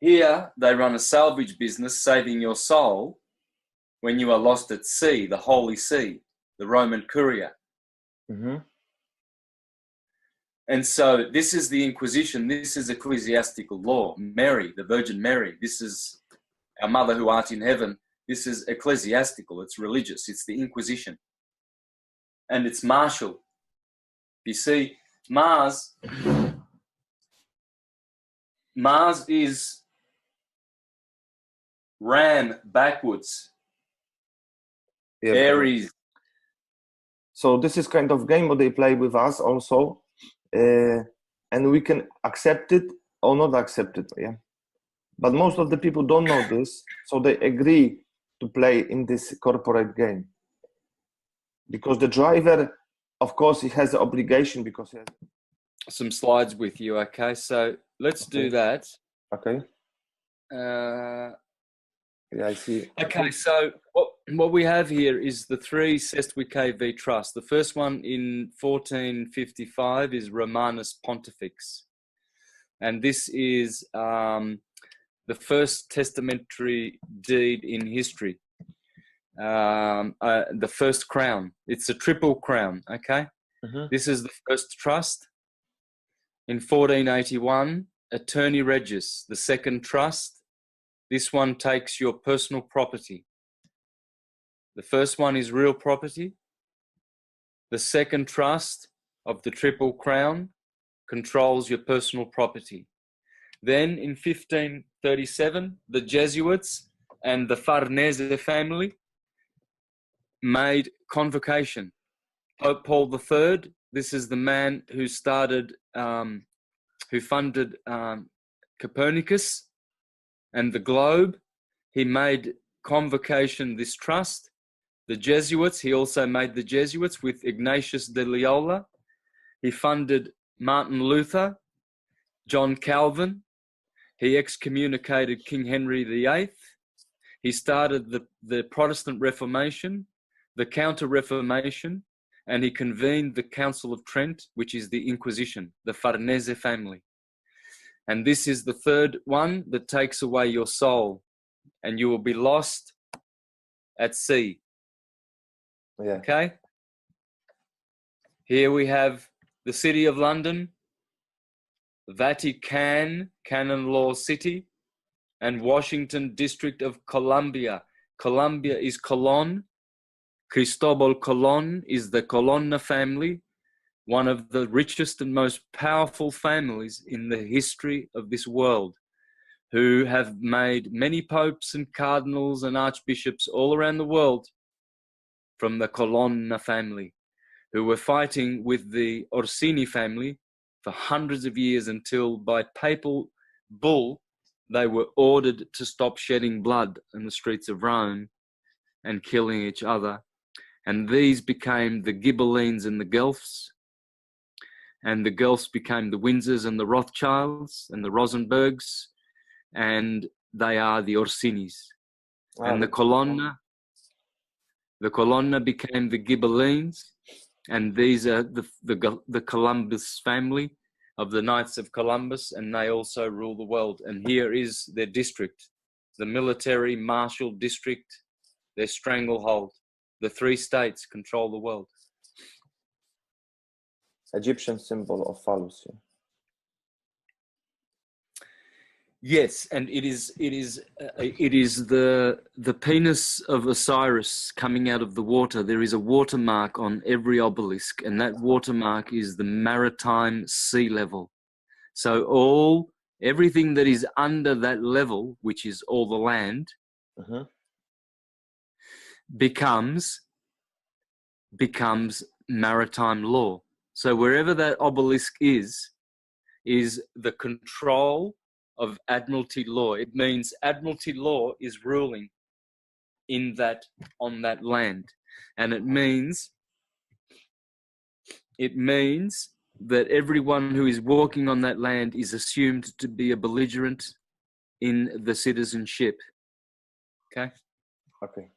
Here, they run a salvage business saving your soul when you are lost at sea, the Holy See, the Roman Curia. Mm-hmm. And so this is the Inquisition. This is ecclesiastical law. Mary, the Virgin Mary, this is our Mother who art in heaven. This is ecclesiastical. It's religious. It's the Inquisition. And it's martial. You see, Mars is ran backwards. Aries. So this is kind of game what they play with us also. and we can accept it or not accept it. Yeah, but most of the people don't know this, so they agree to play in this corporate game. Because the driver, of course, he has the obligation because he has some slides with you. Okay, so let's do that. Okay. Yeah, I see. Okay, so what we have here is the three Sestwick v. Trust. The first one in 1455 is Romanus Pontifex. And this is the first testamentary deed in history. The first crown. It's a triple crown, okay? This is the first trust. In 1481, Attorney Regis, the second trust. This one takes your personal property. The first one is real property. The second trust of the Triple Crown controls your personal property. Then in 1537, the Jesuits and the Farnese family made convocation. Pope Paul III, this is the man who started, who funded Copernicus and the globe. He made convocation this trust. The Jesuits, he also made the Jesuits with Ignatius de Loyola. He funded Martin Luther, John Calvin. He excommunicated King Henry VIII. He started the Protestant Reformation, the Counter-Reformation, and he convened the Council of Trent, which is the Inquisition, the Farnese family. And this is the third one that takes away your soul, and you will be lost at sea. Yeah. Okay? Here we have the City of London, Vatican, Canon Law City, and Washington District of Columbia. Columbia is Colon. Cristobal Colon is the Colonna family, one of the richest and most powerful families in the history of this world, who have made many popes and cardinals and archbishops all around the world from the Colonna family, who were fighting with the Orsini family for hundreds of years until by papal bull, they were ordered to stop shedding blood in the streets of Rome and killing each other. And these became the Ghibellines and the Guelphs. And the Guelphs became the Windsors and the Rothschilds and the Rosenbergs. And they are the Orsinis. Wow. And the Colonna became the Ghibellines. And these are the Columbus family of the Knights of Columbus. And they also rule the world. And here is their district, the military martial district, their stranglehold. The three states control the world. Egyptian symbol of phallus. Yeah. Yes, and it is the penis of Osiris coming out of the water. There is a watermark on every obelisk, and that watermark is the maritime sea level. So everything that is under that level, which is all the land, becomes maritime law. So wherever that obelisk is the control of Admiralty law. It means Admiralty law is ruling on that land. And it means that everyone who is walking on that land is assumed to be a belligerent in the citizenship. Okay? Okay.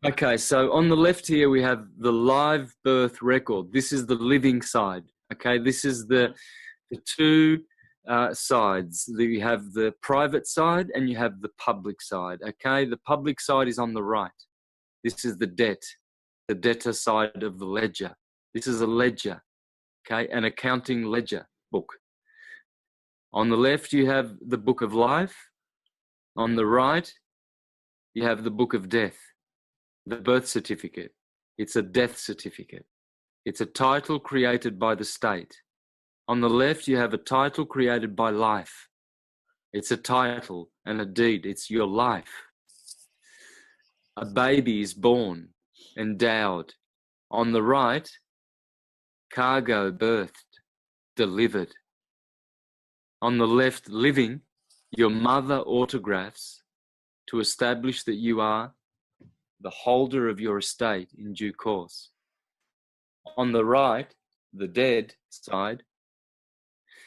Okay, so on the left here we have the live birth record. This is the living side. Okay, this is the two sides. You have the private side and you have the public side. Okay, the public side is on the right. This is the debtor side of the ledger. This is a ledger, okay, an accounting ledger book. On the left you have the book of life. On the right you have the book of death. The birth certificate. It's a death certificate. It's a title created by the state. On the left, you have a title created by life. It's a title and a deed. It's your life. A baby is born, endowed. On the right, cargo berthed, delivered. On the left, living, your mother autographs to establish that you are the holder of your estate in due course. On the right, the dead side,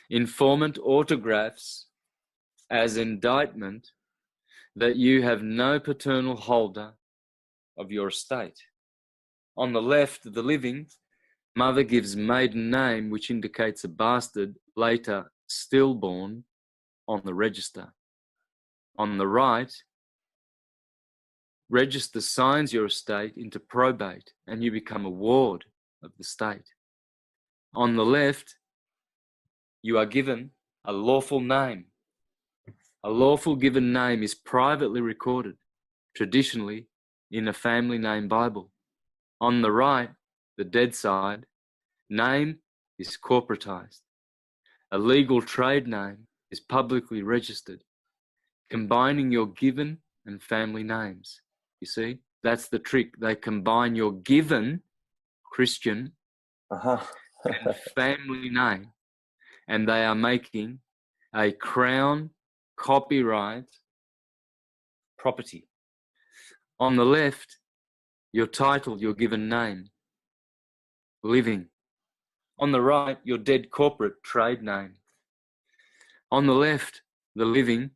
informant autographs as indictment that you have no paternal holder of your estate. On the left, the living, mother gives maiden name which indicates a bastard later stillborn on the register. On the right, register signs your estate into probate and you become a ward of the state. On the left, you are given a lawful name. A lawful given name is privately recorded, traditionally in a family name Bible. On the right, the dead side, name is corporatized. A legal trade name is publicly registered, combining your given and family names. You see, that's the trick. They combine your given Christian and family name, and they are making a crown copyright property. On the left, your title, your given name, living. On the right, your dead corporate trade name. On the left, the living,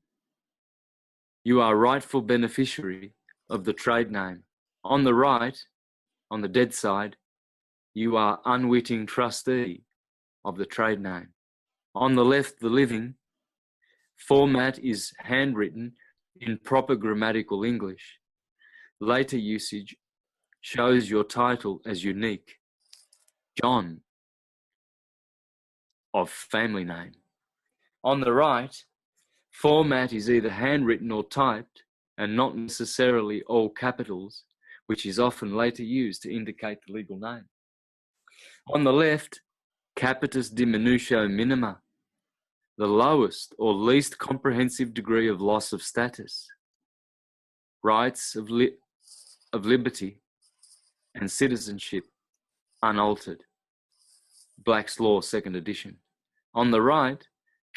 you are rightful beneficiary of the trade name. On the right, on the dead side, you are unwitting trustee of the trade name. On the left, the living, format is handwritten in proper grammatical English. Later usage shows your title as unique. John, of family name. On the right, format is either handwritten or typed, and not necessarily all capitals, which is often later used to indicate the legal name. On the left, capitis diminutio minima, the lowest or least comprehensive degree of loss of status, rights of liberty and citizenship unaltered. Black's Law, 2nd edition. On the right,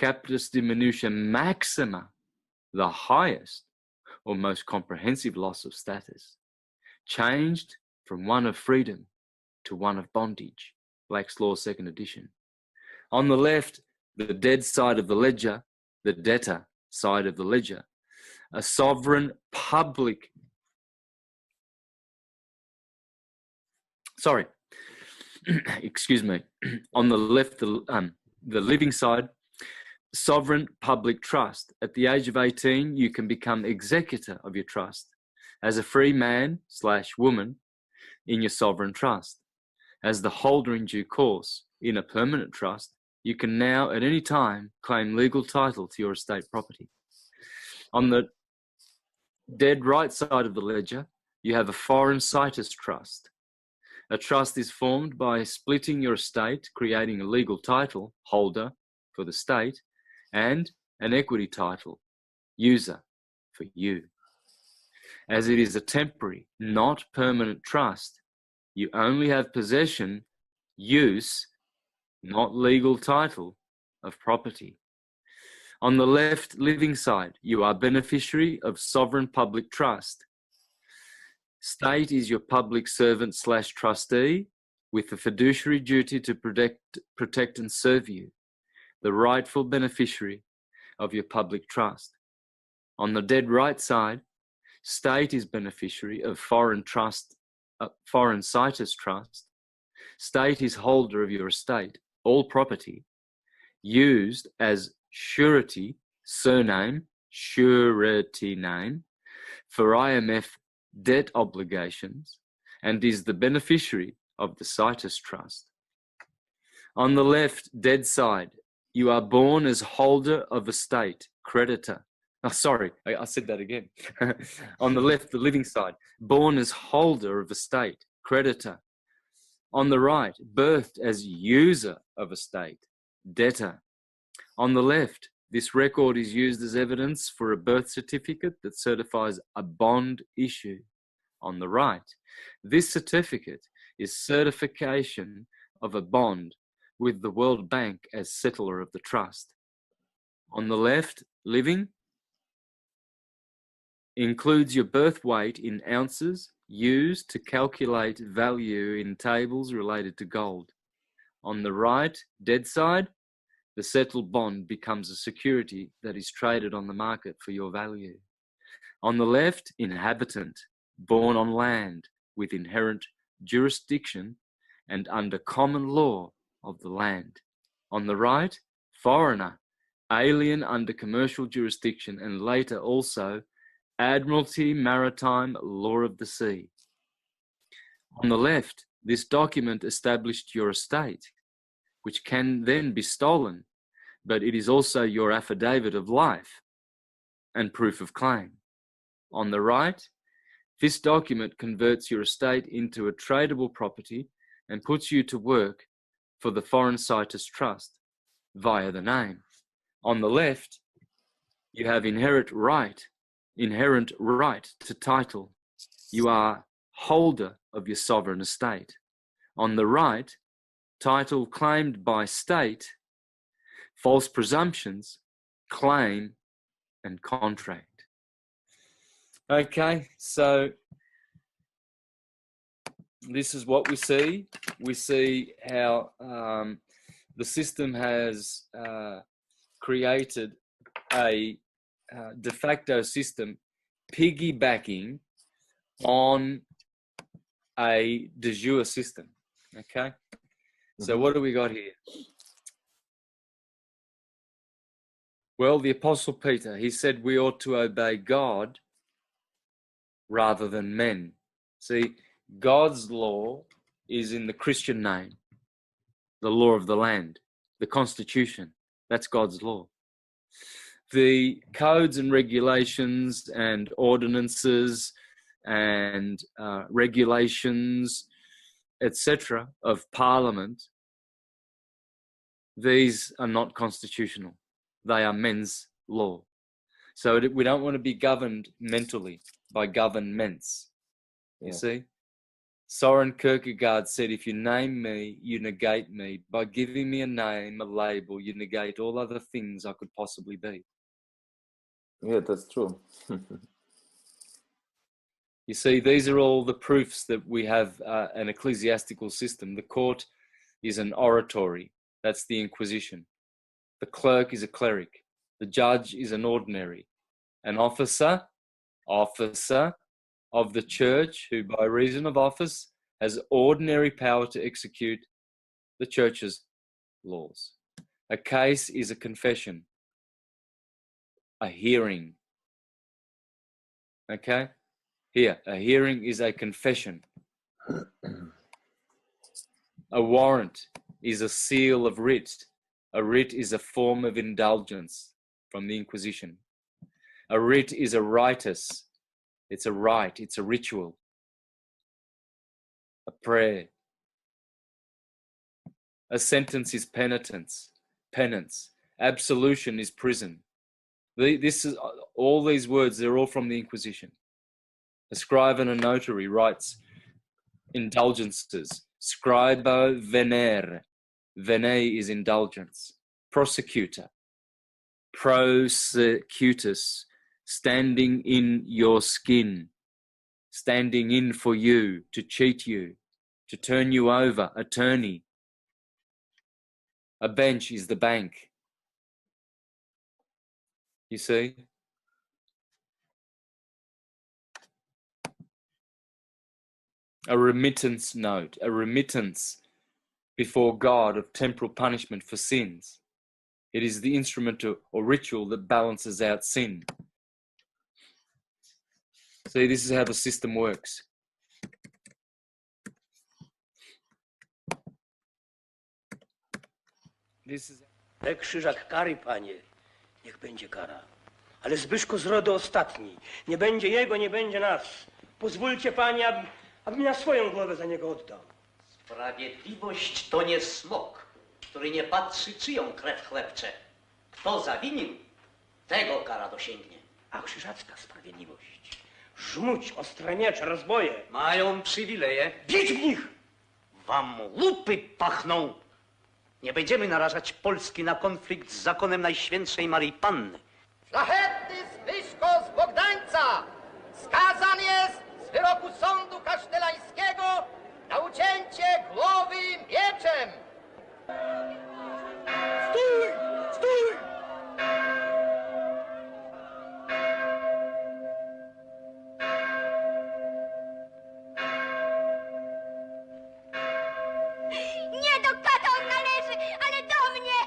capitis diminutia maxima, the highest or most comprehensive loss of status, changed from one of freedom to one of bondage. Black's Law, 2nd edition. On the left, the dead side of the ledger, the debtor side of the ledger, a sovereign public, excuse me, on the left, the living side, sovereign public trust. At the age of 18, you can become executor of your trust as a free man/woman in your sovereign trust. As the holder in due course in a permanent trust, you can now at any time claim legal title to your estate property. On the dead right side of the ledger, you have a foreign situs trust. A trust is formed by splitting your estate, creating a legal title holder for the state and an equity title user for you. As it is a temporary, not permanent trust, you only have possession, use, not legal title of property. On the left living side, you are beneficiary of sovereign public trust. State is your public servant/trustee with the fiduciary duty to protect and serve you, the rightful beneficiary of your public trust. On the dead right side, state is beneficiary of foreign situs trust. State is holder of your estate, all property, used as surety, surname, surety name, for IMF debt obligations, and is the beneficiary of the situs trust. On the left, dead side, you are born as holder of estate, creditor. Oh, sorry, I said that again. On the left, the living side, born as holder of estate, creditor. On the right, birthed as user of estate, debtor. On the left, this record is used as evidence for a birth certificate that certifies a bond issue. On the right, this certificate is certification of a bond with the World Bank as settler of the trust. On the left, living includes your birth weight in ounces used to calculate value in tables related to gold. On the right, dead side, the settled bond becomes a security that is traded on the market for your value. On the left, inhabitant, born on land with inherent jurisdiction and under common law of the land. On the right, foreigner, alien under commercial jurisdiction and later also Admiralty Maritime Law of the Sea. On the left, this document established your estate, which can then be stolen, but it is also your affidavit of life and proof of claim. On the right, this document converts your estate into a tradable property and puts you to work for the Foreign Situs Trust via the name. On the left, you have inherent right to title. You are holder of your sovereign estate. On the right, title claimed by state, false presumptions, claim, and contract. Okay, so this is what we see. We see how the system has created a de facto system piggybacking on a de jure system. Okay, so what do we got here? Well, the Apostle Peter, he said we ought to obey God rather than men. See, God's law is in the Christian name, the law of the land, the Constitution. That's God's law. The codes and regulations and ordinances and regulations, etc., of Parliament, these are not constitutional. They are men's law. So we don't want to be governed mentally by governments. You see? Soren Kierkegaard said, if you name me, you negate me. By giving me a name, a label, you negate all other things I could possibly be. Yeah, that's true. You see, these are all the proofs that we have an ecclesiastical system. The court is an oratory. That's the Inquisition. The clerk is a cleric. The judge is an ordinary. An officer of the church who by reason of office has ordinary power to execute the church's laws. A case is a confession, a hearing. Okay? Here, a hearing is a confession. A warrant is a seal of writ. A writ is a form of indulgence from the Inquisition. A writ is a ritus. It's a rite. It's a ritual. A prayer. A sentence is penance. Absolution is prison. This is all these words. They're all from the Inquisition. A scribe and a notary writes indulgences. Scribo venere. Vene is indulgence. Prosecutor. Prosecutus. Standing in your skin. Standing in for you, to cheat you, to turn you over. Attorney. A bench is the bank. You see? A remittance note. A remittance before God of temporal punishment for sins. It is the instrument or ritual that balances out sin. See, this is how the system works. This is... Krzyż Akari, panie, niech będzie kara. Ale Zbyszko z rodu ostatni. Nie będzie jego, nie będzie nas. Pozwólcie, panie, abym na swoją głowę za niego oddał. Sprawiedliwość to nie smok, który nie patrzy, czyją krew chlebcze. Kto zawinił, tego kara dosięgnie. A krzyżacka sprawiedliwość. Żmudź, ostraniacze, rozboje. Mają przywileje. Bić w nich! wam łupy pachną. Nie będziemy narażać Polski na konflikt z zakonem Najświętszej Maryi Panny. Szlachetny Zbyszko z Bogdańca skazany jest z wyroku sądu kasztelańskiego na ucięcie głowy mieczem. Stój! Stój! Nie do kata on należy, ale do mnie!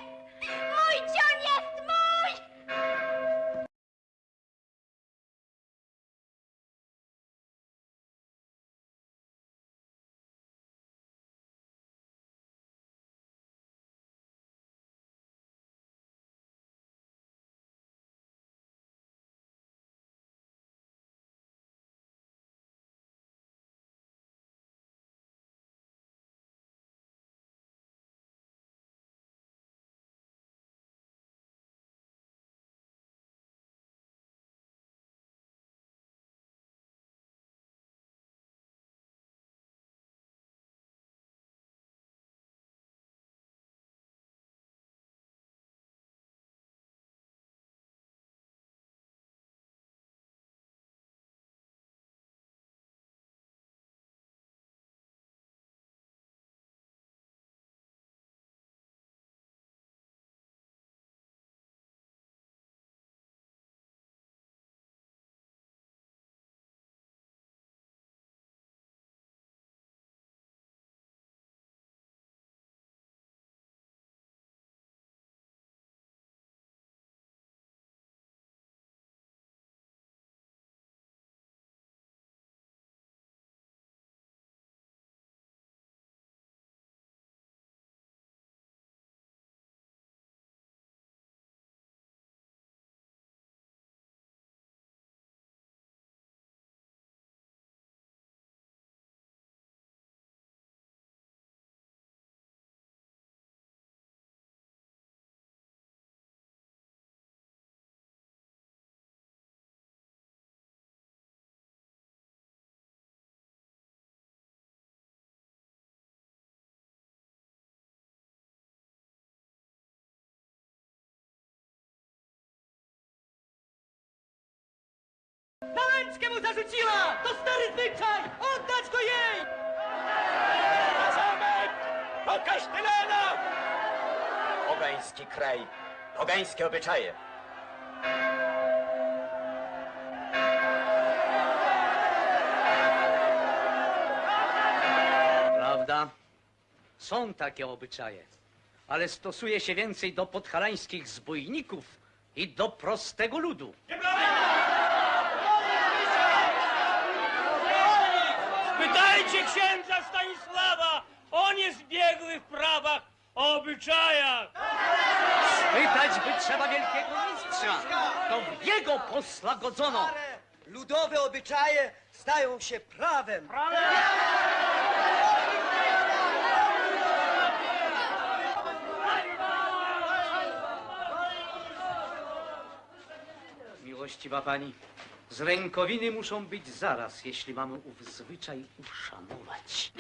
Mój cion jest mój! Na ręczkę mu zarzuciła! To stary zwyczaj! Oddać go jej! Zamek! Do kasztelana! Pogański kraj, pogańskie obyczaje. Prawda? Są takie obyczaje, ale stosuje się więcej do podhalańskich zbójników i do prostego ludu. Spytajcie księdza Stanisława, on jest biegły w prawach o obyczajach. Spytać by trzeba wielkiego mistrza, to w jego posla godzono. Ludowe obyczaje stają się prawem. Miłościwa pani, z rękowiny muszą być zaraz, jeśli mamy ów zwyczaj uszanować.